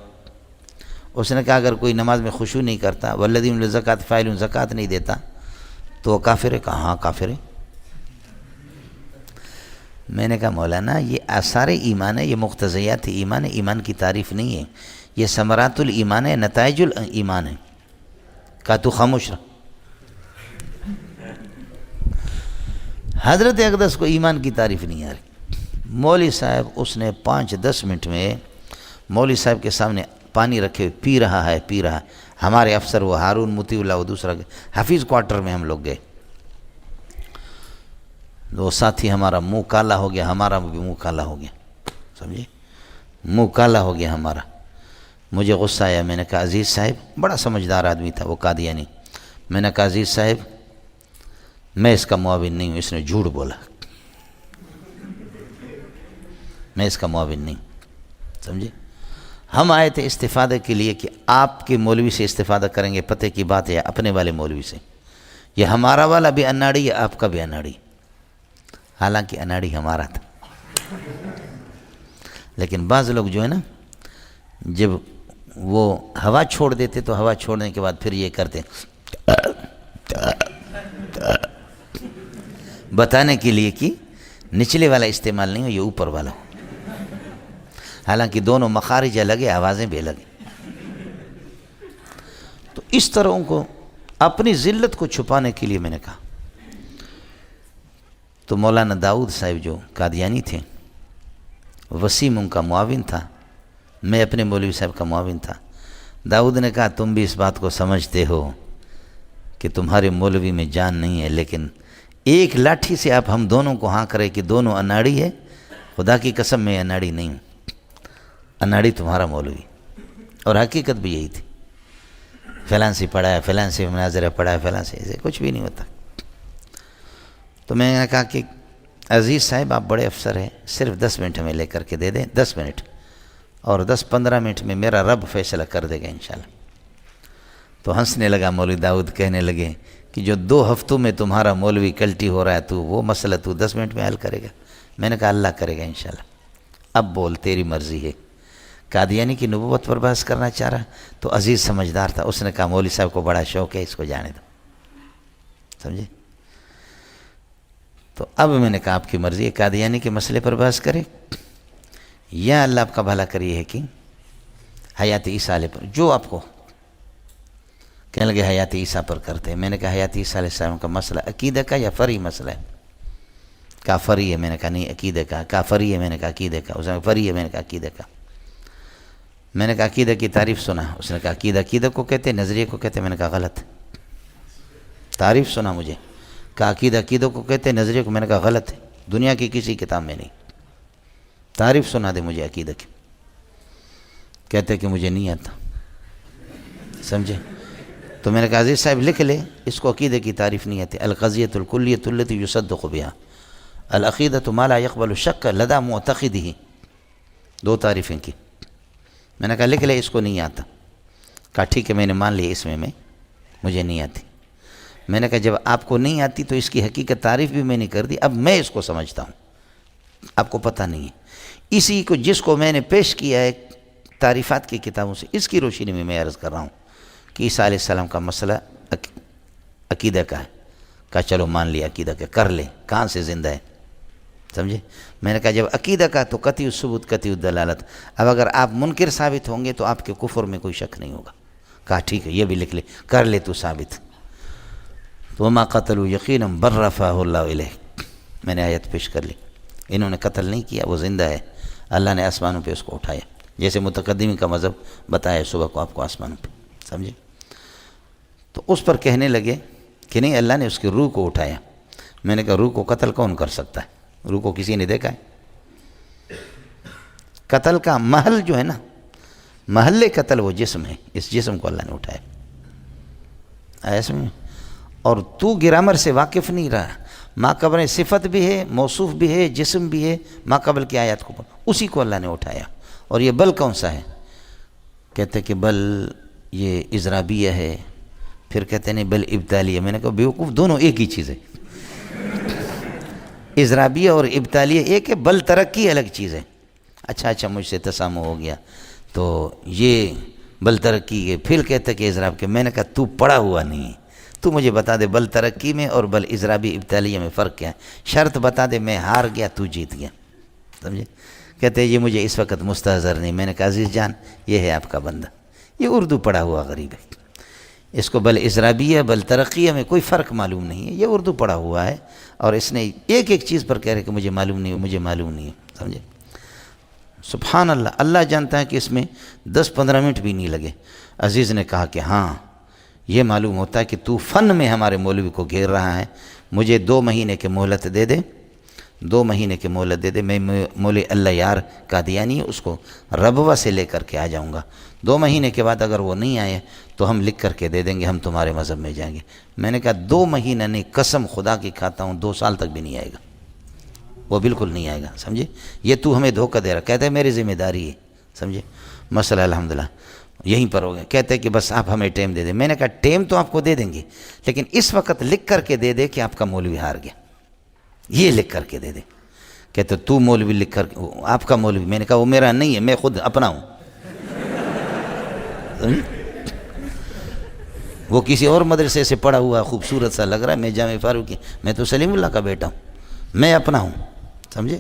اس نے کہا اگر کوئی نماز میں خشوع نہیں کرتا، والذین للزکاۃ فاعلون، زکوٰۃ نہیں دیتا تو وہ کافر ہے. کہا ہاں کافر ہے. میں نے کہا مولانا یہ آثار ایمان ہے، یہ مقتضیات ایمان ہے، ایمان کی تعریف نہیں ہے، یہ ثمرات الایمان ہے، نتائج الایمان ہے. کہا تو خاموش رہا. حضرت اقدس کو ایمان کی تعریف نہیں آ رہی. مولوی صاحب اس نے 5-10 منٹ میں مولوی صاحب کے سامنے پانی رکھے پی رہا ہے. ہمارے افسر وہ ہارون مطیع اللہ، وہ دوسرا حفیظ کوارٹر میں ہم لوگ گئے. وہ ساتھی ہمارا منہ کالا ہو گیا، ہمارا بھی منہ کالا ہو گیا. سمجھے؟ منہ کالا ہو گیا ہمارا. مجھے غصہ آیا. میں نے کہا عزیز صاحب، بڑا سمجھدار آدمی تھا وہ قادیانی. میں نے کہا عزیز صاحب میں اس کا معاون نہیں ہوں. اس نے جھوٹ بولا، میں اس کا معاون نہیں. سمجھے؟ ہم آئے تھے استفادہ کے لیے کہ آپ کے مولوی سے استفادہ کریں گے. پتہ کی بات ہے اپنے والے مولوی سے. یہ ہمارا والا بھی اناڑی ہے، آپ کا بھی اناڑی. حالانکہ اناڑی ہمارا تھا. لیکن بعض لوگ جو ہے نا، جب وہ ہوا چھوڑ دیتے تو ہوا چھوڑنے کے بعد پھر یہ کرتے بتانے کے لیے کہ نچلے والا استعمال نہیں ہو، یہ اوپر والا ہو. حالانکہ دونوں مخارج الگ ہیں، آوازیں بھی الگ ہیں. تو اس طرح ان کو اپنی ذلت کو چھپانے کے لیے میں نے کہا. تو مولانا داؤد صاحب جو قادیانی تھے، وسیم ان کا معاون تھا، میں اپنے مولوی صاحب کا معاون تھا. داؤد نے کہا تم بھی اس بات کو سمجھتے ہو کہ تمہارے مولوی میں جان نہیں ہے، لیکن ایک لاٹھی سے آپ ہم دونوں کو ہاں کرے کہ دونوں اناڑی ہے. خدا کی قسم میں اناڑی نہیں ہوں، اناڑی تمہارا مولوی. اور حقیقت بھی یہی تھی. فلاں سے پڑھا ہے، فلاں سے مناظرہ پڑھا ہے، فلاں سے، ایسے کچھ بھی نہیں ہوتا. تو میں نے کہا کہ عزیز صاحب آپ بڑے افسر ہیں، صرف 10 منٹ میں لے کر کے دے دیں، 10 منٹ، اور 10-15 منٹ میں میرا رب فیصلہ کر دے گا انشاءاللہ. تو ہنسنے لگا مولوی داؤد. کہنے لگے کہ جو 2 ہفتوں میں تمہارا مولوی کلٹی ہو رہا ہے تو وہ مسئلہ تو 10 منٹ میں حل کرے گا. میں نے کہا اللہ کرے گا انشاءاللہ. اب بول تیری مرضی ہے. قادیانی کی نبوت پر بحث کرنا چاہ رہا تو عزیز سمجھدار تھا. اس نے کہا مولوی صاحب کو بڑا شوق ہے، اس کو جانے دو. سمجھے؟ تو اب میں نے کہا آپ کی مرضی ہے، قادیانی کے مسئلے پر بحث کرے یا اللہ آپ کا بھلا کریے ہے کہ حیات عیسیٰ علیہ پر جو آپ کو کہنے لگے حیات عیسیٰ پر کرتے ہیں. میں نے کہا حیات عیسیٰ علیہ السلام کا مسئلہ عقیدہ کا یا فرعی مسئلہ ہے؟ کہا فرعی ہے. میں نے کہا نہیں عقیدہ کا. کہا فرعی ہے. میں نے کہا عقیدہ کا. اس نے کہا فرعی ہے. میں نے کہا عقیدہ کا. میں نے کہا عقیدہ کی تعریف سنا. اس نے کہا عقیدہ کو کہتے ہیں، نظریے کو کہتے ہیں. میں نے کہا غلط. تعریف سنا مجھے، کہا عقیدہ کو کہتے ہیں، نظریے کو. میں نے کہا غلط ہے، دنیا کی کسی کتاب میں نہیں. تعریف سنا دے مجھے عقیدہ کی. کہتے کہ مجھے نہیں آتا. سمجھے؟ تو میں نے کہا عزیز صاحب لکھ لے، اس کو عقیدہ کی تعریف نہیں آتی. القضیۃ الکلیۃ التی یصدق بها العقیدۃ ما لا يقبل الشک لدى معتقدہ. دو تعریفیں کی. میں نے کہا لکھ لے، اس کو نہیں آتا. کہا ٹھیک ہے میں نے مان لیا، اس میں مجھے نہیں آتی. میں نے کہا جب آپ کو نہیں آتی تو اس کی حقیقت تعریف بھی میں نے کر دی، اب میں اس کو سمجھتا ہوں، آپ کو پتہ نہیں ہے. اسی کو جس کو میں نے پیش کیا ہے تعریفات کی کتابوں سے، اس کی روشنی میں عرض کر رہا ہوں کہ عیسیٰ علیہ السلام کا مسئلہ عقیدہ کا ہے. کہا چلو مان لیا عقیدہ کا، کر لے، کہاں سے زندہ ہے. سمجھے؟ میں نے کہا جب عقیدہ کا تو قطعی الثبوت قطعی الدلالت. اب اگر آپ منکر ثابت ہوں گے تو آپ کے کفر میں کوئی شک نہیں ہوگا. کہا ٹھیک ہے یہ بھی لکھ لے، کر لے تو ثابت. تو وما قتلوا یقینا بل رفعہ اللہ الیہ. میں نے آیت پیش کر لی. انہوں نے قتل نہیں کیا، وہ زندہ ہے، اللہ نے آسمانوں پہ اس کو اٹھایا، جیسے متقدمین کا مذہب بتایا صبح کو آپ کو آسمانوں پہ. سمجھے؟ تو اس پر کہنے لگے کہ نہیں اللہ نے اس کی روح کو اٹھایا. میں نے کہا روح کو قتل کون کر سکتا ہے؟ روح کو کسی نے دیکھا ہے؟ قتل کا محل جو ہے نا، محل قتل وہ جسم ہے، اس جسم کو اللہ نے اٹھایا. ایسے میں اور تو گرامر سے واقف نہیں رہا. ما قبل صفت بھی ہے، موصوف بھی ہے، جسم بھی ہے. ما قبل کی آیات کو اسی کو اللہ نے اٹھایا. اور یہ بل کون سا ہے؟ کہتے کہ بل یہ اضرابیہ ہے، پھر کہتے ہیں نہیں بل ابتالیہ. میں نے کہا بیوقوف، دونوں ایک ہی چیز ہے. اضرابیہ اور ابتالیہ ایک ہے، بل ترقی الگ چیز ہے. اچھا مجھ سے تسامح ہو گیا. تو یہ بل ترقی ہے، پھر کہتے کہ اضراب کے. میں نے کہا تو پڑھا ہوا نہیں ہے، تو مجھے بتا دے بل ترقی میں اور بل اضرابی ابتالیہ میں فرق کیا ہے. شرط بتا دے، میں ہار گیا تو جیت گیا. سمجھے؟ کہتے ہیں یہ مجھے اس وقت مستحضر نہیں. میں نے کہا عزیز جان یہ ہے آپ کا بندہ، یہ اردو پڑھا ہوا غریب ہے، اس کو بل اضرابیہ بل ترقیہ میں کوئی فرق معلوم نہیں ہے. یہ اردو پڑھا ہوا ہے اور اس نے ایک چیز پر کہہ رہے کہ مجھے معلوم نہیں ہے. سمجھے؟ سبحان اللہ. اللہ جانتا ہے کہ اس میں 10-15 منٹ بھی نہیں لگے. عزیز نے کہا کہ ہاں یہ معلوم ہوتا ہے کہ تو فن میں ہمارے مولوی کو گھیر رہا ہے. مجھے 2 مہینے کے مہلت دے دے، 2 مہینے کے مہلت دے دے. میں مولوی اللہ یار قادیانی ہے، اس کو ربوہ سے لے کر کے آ جاؤں گا. 2 مہینے کے بعد اگر وہ نہیں آئے تو ہم لکھ کر کے دے دیں گے، ہم تمہارے مذہب میں جائیں گے. میں نے کہا 2 مہینہ نہیں، قسم خدا کی کھاتا ہوں 2 سال تک بھی نہیں آئے گا، وہ بالکل نہیں آئے گا. سمجھے؟ یہ تو ہمیں دھوکہ دے رہا. کہتا ہے میری ذمہ داری ہے. سمجھے؟ مسئلہ الحمدللہ یہیں پر ہو گیا. کہتے ہیں کہ بس آپ ہمیں ٹائم دے دیں. میں نے کہا ٹائم تو آپ کو دے دیں گے، لیکن اس وقت لکھ کر کے دے دے کہ آپ کا مولوی ہار گیا. یہ لکھ کر کے دے دے. کہتے تو مولوی لکھ کر آپ کا مولوی. میں نے کہا وہ میرا نہیں ہے، میں خود اپنا ہوں. وہ کسی اور مدرسے سے پڑھا ہوا خوبصورت سا لگ رہا ہے، میں جامع فاروقی، میں تو سلیم اللہ کا بیٹا ہوں، میں اپنا ہوں. سمجھے؟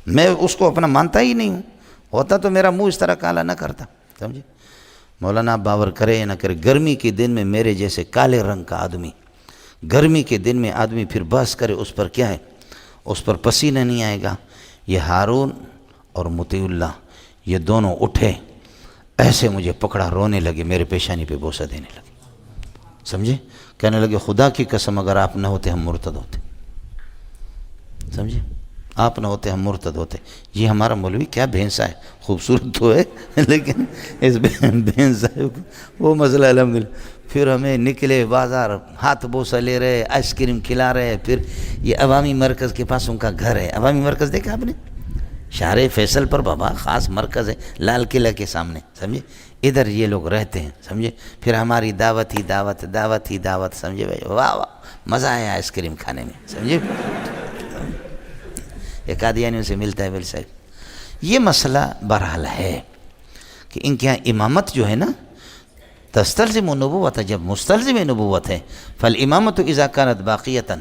میں اس کو اپنا مانتا ہی نہیں ہوں. ہوتا تو میرا منہ اس طرح کالا نہ کرتا. سمجھے؟ مولانا باور کرے یا نہ کرے، گرمی کے دن میں میرے جیسے کالے رنگ کا آدمی، گرمی کے دن میں آدمی پھر بحث کرے، اس پر کیا ہے؟ اس پر پسینہ نہیں آئے گا. یہ ہارون اور مطیع اللہ یہ دونوں اٹھے، ایسے مجھے پکڑا، رونے لگے، میرے پیشانی پہ بوسہ دینے لگے. سمجھے؟ کہنے لگے خدا کی قسم اگر آپ نہ ہوتے ہم مرتد ہوتے. سمجھے؟ آپ نہ ہوتے ہم مرتد ہوتے. یہ ہمارا مولوی کیا بھینسا ہے، خوبصورت تو ہے لیکن اس بھینسا وہ مسئلہ الحمدللہ. پھر ہمیں نکلے بازار، ہاتھ بوسہ لے رہے، آئس کریم کھلا رہے. پھر یہ عوامی مرکز کے پاس ان کا گھر ہے. عوامی مرکز دیکھا آپ نے؟ شارع فیصل پر بابا خاص مرکز ہے، لال قلعہ کے سامنے. سمجھے؟ ادھر یہ لوگ رہتے ہیں. سمجھے؟ پھر ہماری دعوت ہی دعوت. سمجھے بھائی؟ واہ واہ مزہ آیا آئس کریم کھانے میں. سمجھے؟ یہ قادیانیوں سے ملتا ہے. بل صاحب یہ مسئلہ بہرحال ہے کہ ان کے یہاں امامت جو ہے نا تستلزم نبوت، جب مستلزم نبوت ہے فالامامت اذا كانت باقیۃ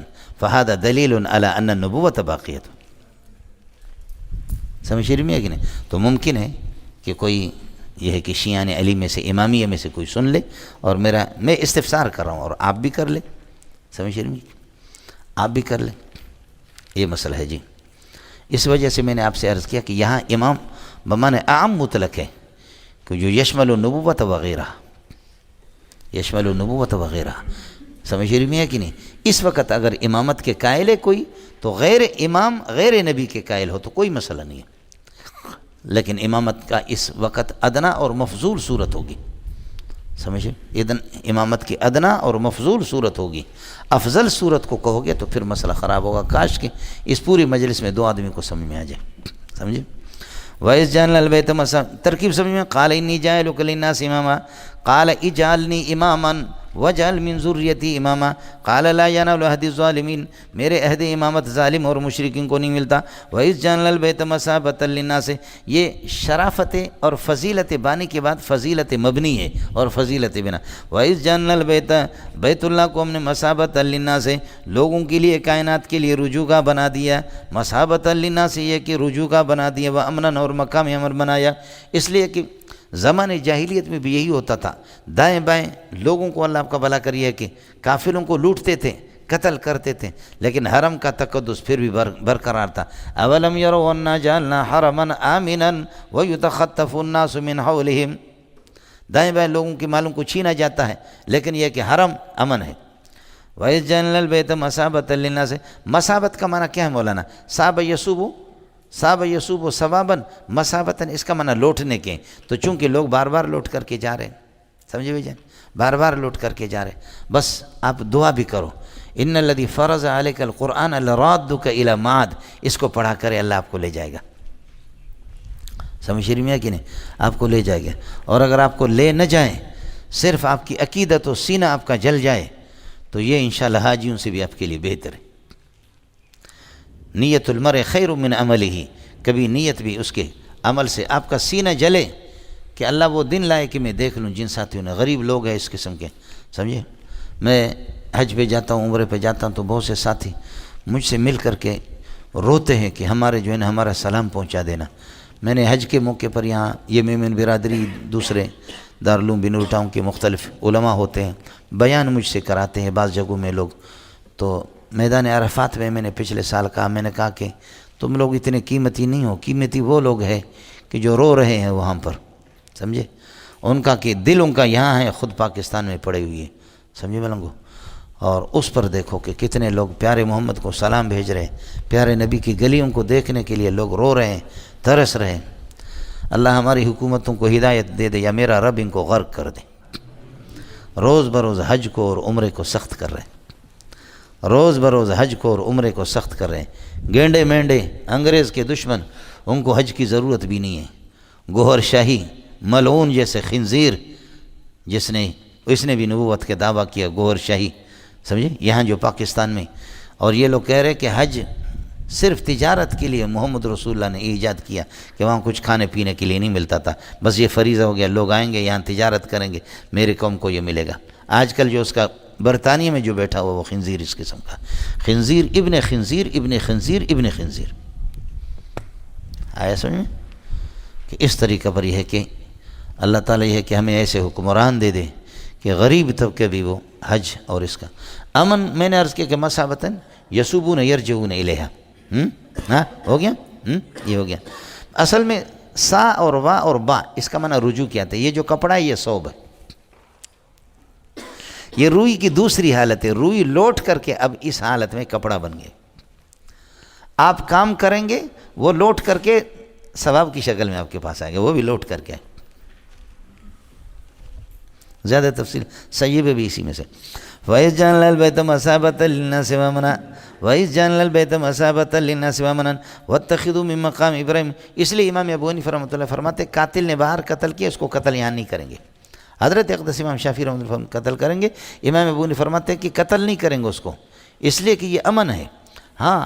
فهذا دلیل علی ان النبوت باقیۃ. سمجھ میں ہے کہ نہیں؟ تو ممکن ہے کہ کوئی یہ ہے کہ شیعان علی میں سے امامیہ میں سے کوئی سن لے، اور میں استفسار کر رہا ہوں اور آپ بھی کر لیں، سمجھ رہے ہیں، آپ بھی کر لیں، یہ مسئلہ ہے جی۔ اس وجہ سے میں نے آپ سے عرض کیا کہ یہاں امام بمعنی عام مطلق ہے کہ جو یشمل النبوت وغیرہ، یشمل النبوت وغیرہ، سمجھ رہی میں ہے کہ نہیں؟ اس وقت اگر امامت کے قائل ہے کوئی تو غیر امام غیر نبی کے قائل ہو تو کوئی مسئلہ نہیں ہے، لیکن امامت کا اس وقت ادنا اور مفضول صورت ہوگی، سمجھے؟ اذن امامت کی ادنا اور مفضول صورت ہوگی، افضل صورت کو کہو گے تو پھر مسئلہ خراب ہوگا۔ کاش کہ اس پوری مجلس میں 2 آدمی کو سمجھ میں آ جائے، سمجھے؟ وَإِذْ جَعَلْنَا الْبَيْتَ ترکیب سمجھ میں؟ قَالَ إِنِّي جَاعِلُكَ لِلنَّاسِ إِمَامًا قَالَ اجْعَلْنِي إِمَامًا وَاجْعَلْ مِنْ ذُرِّيَّتِي إِمَامًا قَالَ لَا يَنَالُ عَهْدِ الظَّالِمِينَ، میرے عہد امامت ظالم اور مشرکین کو نہیں ملتا۔ وَإِذْ جَعَلْنَا الْبَيْتَ مَثَابَةً لِلنَّاسِ، یہ شرافت اور فضیلت بانی کے بعد فضیلت مبنی ہے اور فضیلت بنا۔ وَإِذْ جَعَلْنَا الْبَيْتَ، بیت اللہ کو ہم نے مَثَابَةً لِلنَّاسِ، لوگوں کے لیے، کائنات کے لیے رجوع بنا دیا۔ مَثَابَةً لِلنَّاسِ یہ کہ رجوع بنا دیا، وَأَمْنًا اور مقام امن بنایا، اس لیے کہ زمانے جاہلیت میں بھی یہی ہوتا تھا، دائیں بائیں لوگوں کو اللہ آپ کا بھلا کریے کہ کافروں کو لوٹتے تھے، قتل کرتے تھے، لیکن حرم کا تقدس پھر بھی برقرار تھا۔ اولم یروا انا جعلنا حرما آمنا ویتخطف الناس من حولہم، دائیں بائیں لوگوں کے مالوں کو چھینا جاتا ہے لیکن یہ کہ حرم امن ہے۔ وَإِذْ جَعَلْنَا الْبَيْتَ مَثَابَةً لِلنَّاسِ، مثابت کا معنی کیا ہے مولانا؟ صاب یصوب و ثواباً، مثابتاً اس کا معنی لوٹنے کے، تو چونکہ لوگ بار بار لوٹ کر کے جا رہے ہیں، سمجھے بھائی جان، بار بار لوٹ کر کے جا رہے ہیں، بس آپ دعا بھی کرو، ان الذی فرض علیک القرآن لرادک الی معاد، اس کو پڑھا کرے اللہ آپ کو لے جائے گا، سمجھ رہی میں کہ نہیں؟ آپ کو لے جائے گا، اور اگر آپ کو لے نہ جائیں، صرف آپ کی عقیدت و سینہ آپ کا جل جائے تو یہ انشاءاللہ حاجیوں سے بھی آپ کے لیے بہتر ہے۔ نیت المرء خیر من عملہ، کبھی نیت بھی اس کے عمل سے آپ کا سینہ جلے کہ اللہ وہ دن لائے کہ میں دیکھ لوں جن ساتھیوں نے، غریب لوگ ہیں اس قسم کے، سمجھے؟ میں حج پہ جاتا ہوں، عمرے پہ جاتا ہوں تو بہت سے ساتھی مجھ سے مل کر کے روتے ہیں کہ ہمارے جو ہے نا ہمارا سلام پہنچا دینا۔ میں نے حج کے موقع پر یہاں یہ میمن برادری، دوسرے دارالعلوم بنور ٹاؤن کے مختلف علماء ہوتے ہیں، بیان مجھ سے کراتے ہیں بعض جگہوں میں لوگ، تو میدان عرفات میں نے پچھلے سال کہا، میں نے کہا کہ تم لوگ اتنے قیمتی نہیں ہو، قیمتی وہ لوگ ہیں کہ جو رو رہے ہیں وہاں پر، سمجھے؟ ان کا کہ دل ان کا یہاں ہے، خود پاکستان میں پڑے ہوئی ہے، سمجھے ملنگو؟ اور اس پر دیکھو کہ کتنے لوگ پیارے محمد کو سلام بھیج رہے ہیں، پیارے نبی کی گلیوں کو دیکھنے کے لیے لوگ رو رہے ہیں، ترس رہے ہیں۔ اللہ ہماری حکومتوں کو ہدایت دے دے یا میرا رب ان کو غرق کر دے۔ روز بروز حج کو اور عمرے کو سخت کر رہے ہیں، روز بروز حج کو اور عمرے کو سخت کر رہے ہیں۔ گینڈے مینڈے انگریز کے دشمن، ان کو حج کی ضرورت بھی نہیں ہے۔ گوہر شاہی ملعون جیسے خنزیر، اس نے بھی نبوت کے دعویٰ کیا، گوہر شاہی، سمجھے؟ یہاں جو پاکستان میں، اور یہ لوگ کہہ رہے کہ حج صرف تجارت کے لیے محمد رسول اللہ نے ایجاد کیا، کہ وہاں کچھ کھانے پینے کے لیے نہیں ملتا تھا، بس یہ فریضہ ہو گیا، لوگ آئیں گے یہاں تجارت کریں گے، میرے قوم کو یہ ملے گا۔ آج کل جو اس کا برطانیہ میں جو بیٹھا ہوا وہ خنزیر اس قسم کا، خنزیر ابن خنزیر ابن خنزیر ابن خنزیر، آیا سمجھ میں؟ کہ اس طریقہ پر یہ ہے کہ اللہ تعالیٰ یہ ہے کہ ہمیں ایسے حکمران دے دے کہ غریب طبقے بھی وہ حج اور اس کا امن، میں نے عرض کیا کہ مثابتاً یسوبون یرجعون الیہا، ہاں ہو گیا، یہ ہو گیا۔ اصل میں سا اور وا اور با اس کا معنی رجوع کیا تھا، یہ جو کپڑا ہے یہ ثوب ہے، یہ روئی کی دوسری حالت ہے، روئی لوٹ کر کے اب اس حالت میں کپڑا بن گئے، آپ کام کریں گے وہ لوٹ کر کے ثواب کی شکل میں آپ کے پاس آئے گا، وہ بھی لوٹ کر کے آئے۔ زیادہ تفصیل صحیح بھی اسی میں سے۔ وَإِذْ جَعَلْنَا الْبَيْتَ مَثَابَةً لِلنَّاسِ وَأَمْنًا وَإِذْ جَعَلْنَا الْبَيْتَ مَثَابَةً لِلنَّاسِ وَأَمْنًا وَاتَّخِذُوا مِن مَّقَامِ ابراہیم، اس لیے امام ابو حنیفہ رحمۃ اللہ فرماتے قاتل نے باہر قتل کیا، اس کو قتل یہاں نہیں کریں گے۔ حضرت اقدس امام شافعی رحمۃ اللہ قتل کریں گے، امام ابو حنیفہ فرماتے کہ قتل نہیں کریں گے اس کو، اس لیے کہ یہ امن ہے۔ ہاں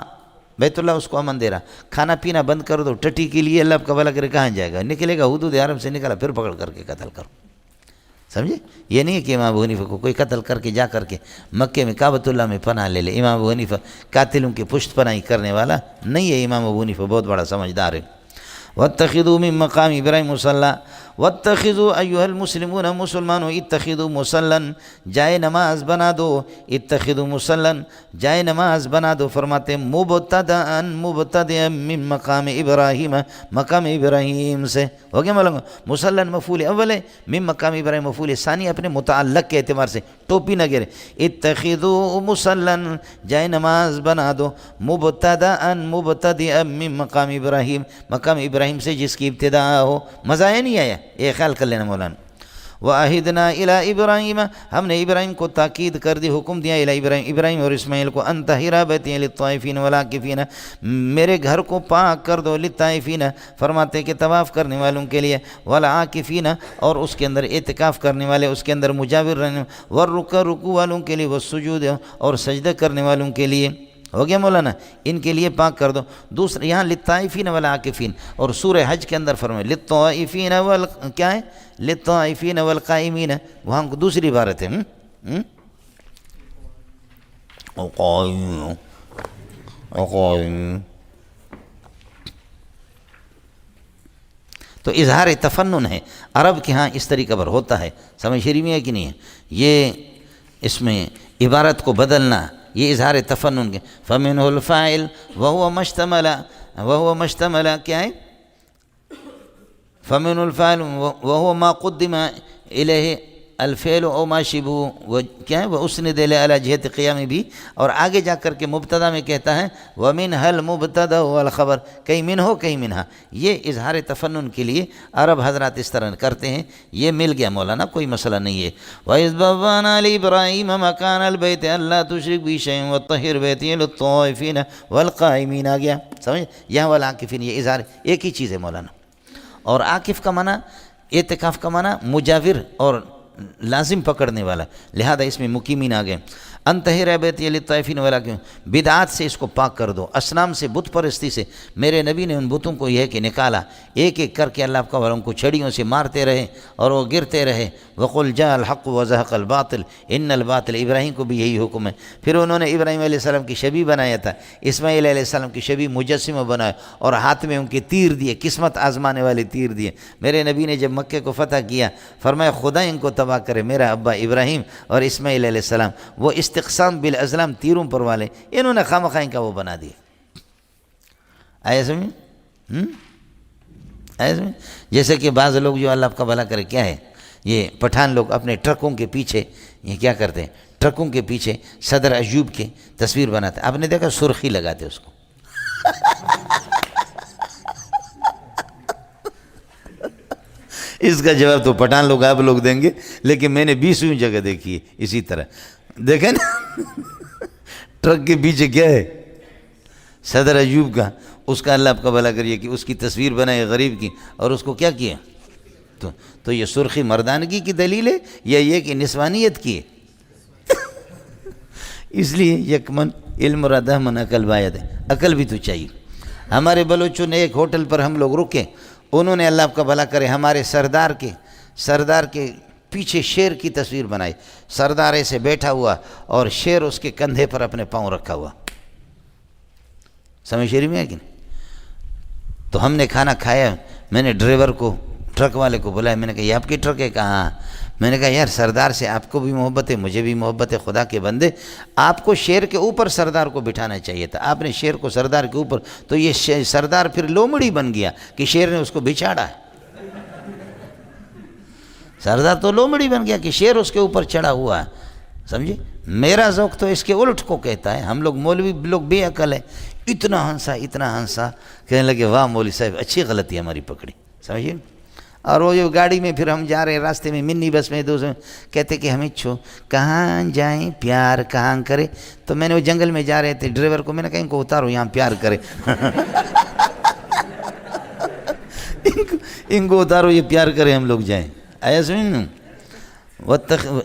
بیت اللہ اس کو امن دے رہا، کھانا پینا بند کر دو، ٹٹی کے لیے اللہ کا بھلا کرے کہاں جائے گا، نکلے گا حدود حرم سے نکلا پھر پکڑ کر کے قتل کرو، سمجھے؟ یہ نہیں ہے کہ امام ابو حنیفہ کو کوئی قتل کر کے جا کر کے مکے میں کعبۃ اللہ میں پناہ لے لے، امام ابو حنیفہ قاتلوں کی پشت پناہی کرنے والا نہیں ہے، امام ابو حنیفہ بہت بڑا سمجھدار ہے۔ وَاتَّخِذُوا مِن مَّقَامِ ابراہیم مُصَلًّى واتخذوا ایھا المسلمون مسلمانوں اتخذوا مصلن جائے نماز بنا دو، اتخذوا مصلن جائے نماز بنا دو، فرماتے مبتدئا من مقام ابراہیم، مقام ابراہیم سے ہو گیا مولانا. مصلن مفعول اول ہے، من مقام ابراہیم مفعول ثانی، اپنے متعلق کے اعتبار سے ٹوپی نہ گرے. اتخذوا مصلن جائے نماز بنا دو، مبتدئا من مقام ابراہیم، مقام ابراہیم سے جس کی ابتدا ہو. مزہ آیا نہیں آیا؟ یہ خیال کر لینا مولانا. وَأَهِدْنَا إِلَىٰ إِبْرَاهِيمَ ہم نے ابراہیم کو تاکید کر دی، حکم دیا إِلَىٰ إِبْرَاهِيمَ ابراہیم اور اسماعیل کو أَن طَهِّرَ بَيْتِيَ لِلطَّائِفِينَ وَالْعَاكِفِينَ میرے گھر کو پاک کر دو، للطائفین فرماتے کہ طواف کرنے والوں کے لیے، والعاکفین اور اس کے اندر اعتکاف کرنے والے، اس کے اندر مجاور رہنے، والرکوع رکوع والوں کے لیے، والسجود اور سجدہ کرنے والوں کے لیے. ہو گیا مولانا، ان کے لیے پاک کر دو. دوسرا یہاں للطائفین والعاکفین، اور سورہ حج کے اندر فرمائے للطائفین کیا ہے؟ للطائفین والقائمین، وہاں دوسری عبارت ہے. تو اظہار تفنن ہے، عرب کے ہاں اس طریقہ پر ہوتا ہے. سمجھ شریف میں ہے کہ نہیں ہے؟ یہ اس میں عبارت کو بدلنا یہ اظہار تفنن کے. فَمِنْهُ الْفَاعِلُ وَهُوَ مَشْتَمَلَ کیا ہے؟ فَمِنْهُ الْفَاعِلُ وَهُوَ مَا قُدِّمَ إِلَيْهِ الفعل او ما شبہ کیا ہے؟ وَأُسْنِدَ إِلَىٰ جہت قیام بھی، اور آگے جا کر کے مبتدا میں کہتا ہے وَمِنْهَا الْمُبْتَدَأُ وَالْخَبَرُ، کہیں من ہو کہیں منہا. یہ اظہار تفنن کے لیے عرب حضرات اس طرح کرتے ہیں. یہ مل گیا مولانا، کوئی مسئلہ نہیں ہے. وَإِذْ بَوَّأْنَا لِإِبْرَاهِيمَ مَكَانَ الْبَيْتِ أَلَّا تُشْرِكْ بِي شَيْئًا وَطَّهِّرْ بَيْتِيَ لِلطَّائِفِينَ وَالْقَائِمِينَ آ گیا. سمجھ؟ یہاں والعاکفین یہ اظہار ایک ہی چیز ہے مولانا. اور عاکف کا معنی اعتکاف کا معنی مجاور اور لازم پکڑنے والا، لہذا اس میں مقیمین آ گئے. انطہر بیتی للطائفین والعاکفین، بدعات سے اس کو پاک کر دو، اصنام سے، بت پرستی سے. میرے نبی نے ان بتوں کو یہ کہ نکالا، ایک ایک کر کے اللہ کا والوں کو چھڑیوں سے مارتے رہے اور وہ گرتے رہے. وقل جاء الحق وزهق الباطل ان الباطل، ابراہیم کو بھی یہی حکم ہے. پھر انہوں نے ابراہیم علیہ السلام کی شبیہ بنایا تھا، اسماعیل علیہ السلام کی شبیہ مجسمہ بنایا، اور ہاتھ میں ان کے تیر دیے، قسمت آزمانے والے تیر دیے. میرے نبی نے جب مکے کو فتح کیا فرمایا خدا ان کو تباہ کرے، میرا ابا ابراہیم اور اسماعیل علیہ السلام وہ استقسام بالازلام تیروں پر والے، انہوں نے خامخواہ کا وہ بنا دیا. آیا سمجھ؟ آیا سمجھ؟ جیسے کہ بعض لوگ جو اللہ کا بھلا کرے کیا ہے، یہ پٹھان لوگ اپنے ٹرکوں کے پیچھے یہ کیا کرتے ہیں، ٹرکوں کے پیچھے صدر ایوب کی تصویر بناتے ہیں. آپ نے دیکھا سرخی لگاتے اس کو. اس کا جواب تو پٹھان لوگ آپ لوگ دیں گے، لیکن میں نے 20ویں جگہ دیکھی ہے اسی طرح. دیکھیں نا ٹرک کے پیچھے کیا ہے؟ صدر ایوب کا. اس کا اللہ آپ کا بھلا کریے کہ اس کی تصویر بنائے غریب کی، اور اس کو کیا کیا؟ تو یہ سرخی مردانگی کی دلیل ہے یا یہ کہ نسوانیت کی ہے؟ اس لیے یکمن علم رادہ من عقل باید ہے، عقل بھی تو چاہیے. ہمارے بلوچوں نے ایک ہوٹل پر ہم لوگ رکے، انہوں نے اللہ آپ کا بھلا کرے ہمارے سردار کے پیچھے شیر کی تصویر بنائی. سردار ایسے بیٹھا ہوا اور شیر اس کے کندھے پر اپنے پاؤں رکھا ہوا. سمجھ شریف میں ہے کہ نہیں؟ تو ہم نے کھانا کھایا، میں نے ڈرائیور کو، ٹرک والے کو بلایا، میں نے کہا یہ آپ کی ٹرک ہے؟ کہاں؟ میں نے کہا یار سردار سے آپ کو بھی محبت ہے، مجھے بھی محبت ہے، خدا کے بندے آپ کو شیر کے اوپر سردار کو بٹھانا چاہیے تھا، آپ نے شیر کو سردار کے اوپر، تو یہ سردار پھر لومڑی بن گیا کہ شیر نے اس کو بچھاڑا ہے. سردار تو لومڑی بن گیا کہ شیر اس کے اوپر چڑھا ہوا ہے. سمجھے؟ میرا ذوق تو اس کے الٹ کو کہتا ہے. ہم لوگ مولوی لوگ بے عقل ہے، اتنا ہنسا کہنے لگے واہ مولوی صاحب اچھی غلطی ہماری پکڑی. سمجھے؟ اور وہ جو گاڑی میں پھر ہم جا رہے راستے میں منی بس میں دوسرے کہتے کہ ہمیں کہاں جائیں پیار کہاں کرے. تو میں نے وہ جنگل میں جا رہے تھے، ڈرائیور کو میں نے کہا ان کو اتارو یہاں پیار کرے. ان کو اتارو یہ پیار کرے ہم لوگ جائیں. آیا سمجھ؟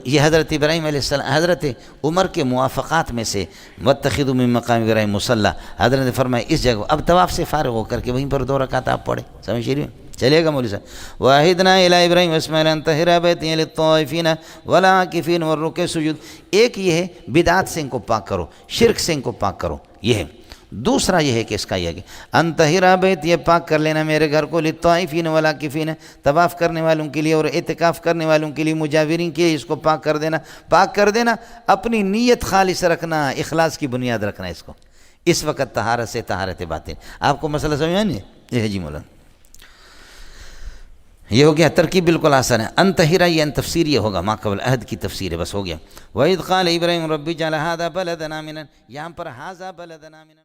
یہ حضرت ابراہیم علیہ السلام، حضرت عمر کے موافقات میں سے واتخذوا من مقام ابراہیم مصلی، حضرت نے فرمایا اس جگہ اب طواف سے فارغ ہو کر کے وہیں پر 2 رکعت آپ پڑھے. سمجھ شریف چلے گا مولوی صاحب؟ وَأَهِدْنَا إِلَىٰ إِبْرَاهِيمَ وَإِسْمَاعِيلَ أَن طَهِّرَ بَيْتِيَ لِلطَّائِفِينَ وَالْعَاكِفِينَ وَالرُّكَّعِ السُّجُودِ. ایک یہ ہے بدعات سے ان کو پاک کرو، شرک سے ان کو پاک کرو، یہ ہے. دوسرا یہ ہے کہ اس کا یہ کہ انطہرا بیت، یہ پاک کر لینا میرے گھر کو، للطائفین والعاکفین، طواف کرنے والوں کے لیے اور اعتکاف کرنے والوں کے لیے، مجاورین کے لیے اس کو پاک کر دینا۔ پاک کر دینا، اپنی نیت خالص رکھنا، اخلاص کی بنیاد رکھنا اس کو۔ اس وقت طہارت سے طہارت باطن۔ آپ کو مسئلہ سمجھ نہیں؟ یہ ہے جی مولانا، یہ ہو گیا ترکیب بالکل آسان ہے۔ انطہرا یہ ان تفسیر یہ ہوگا، ما قبل عہد کی تفسیر ہے، بس ہو گیا۔ وَإِذْ قَالَ إِبْرَاهِيمُ رَبِّ اجْعَلْ هَٰذَا بَلَدًا آمِنًا، یہاں پر هَٰذَا بَلَدًا آمِنًا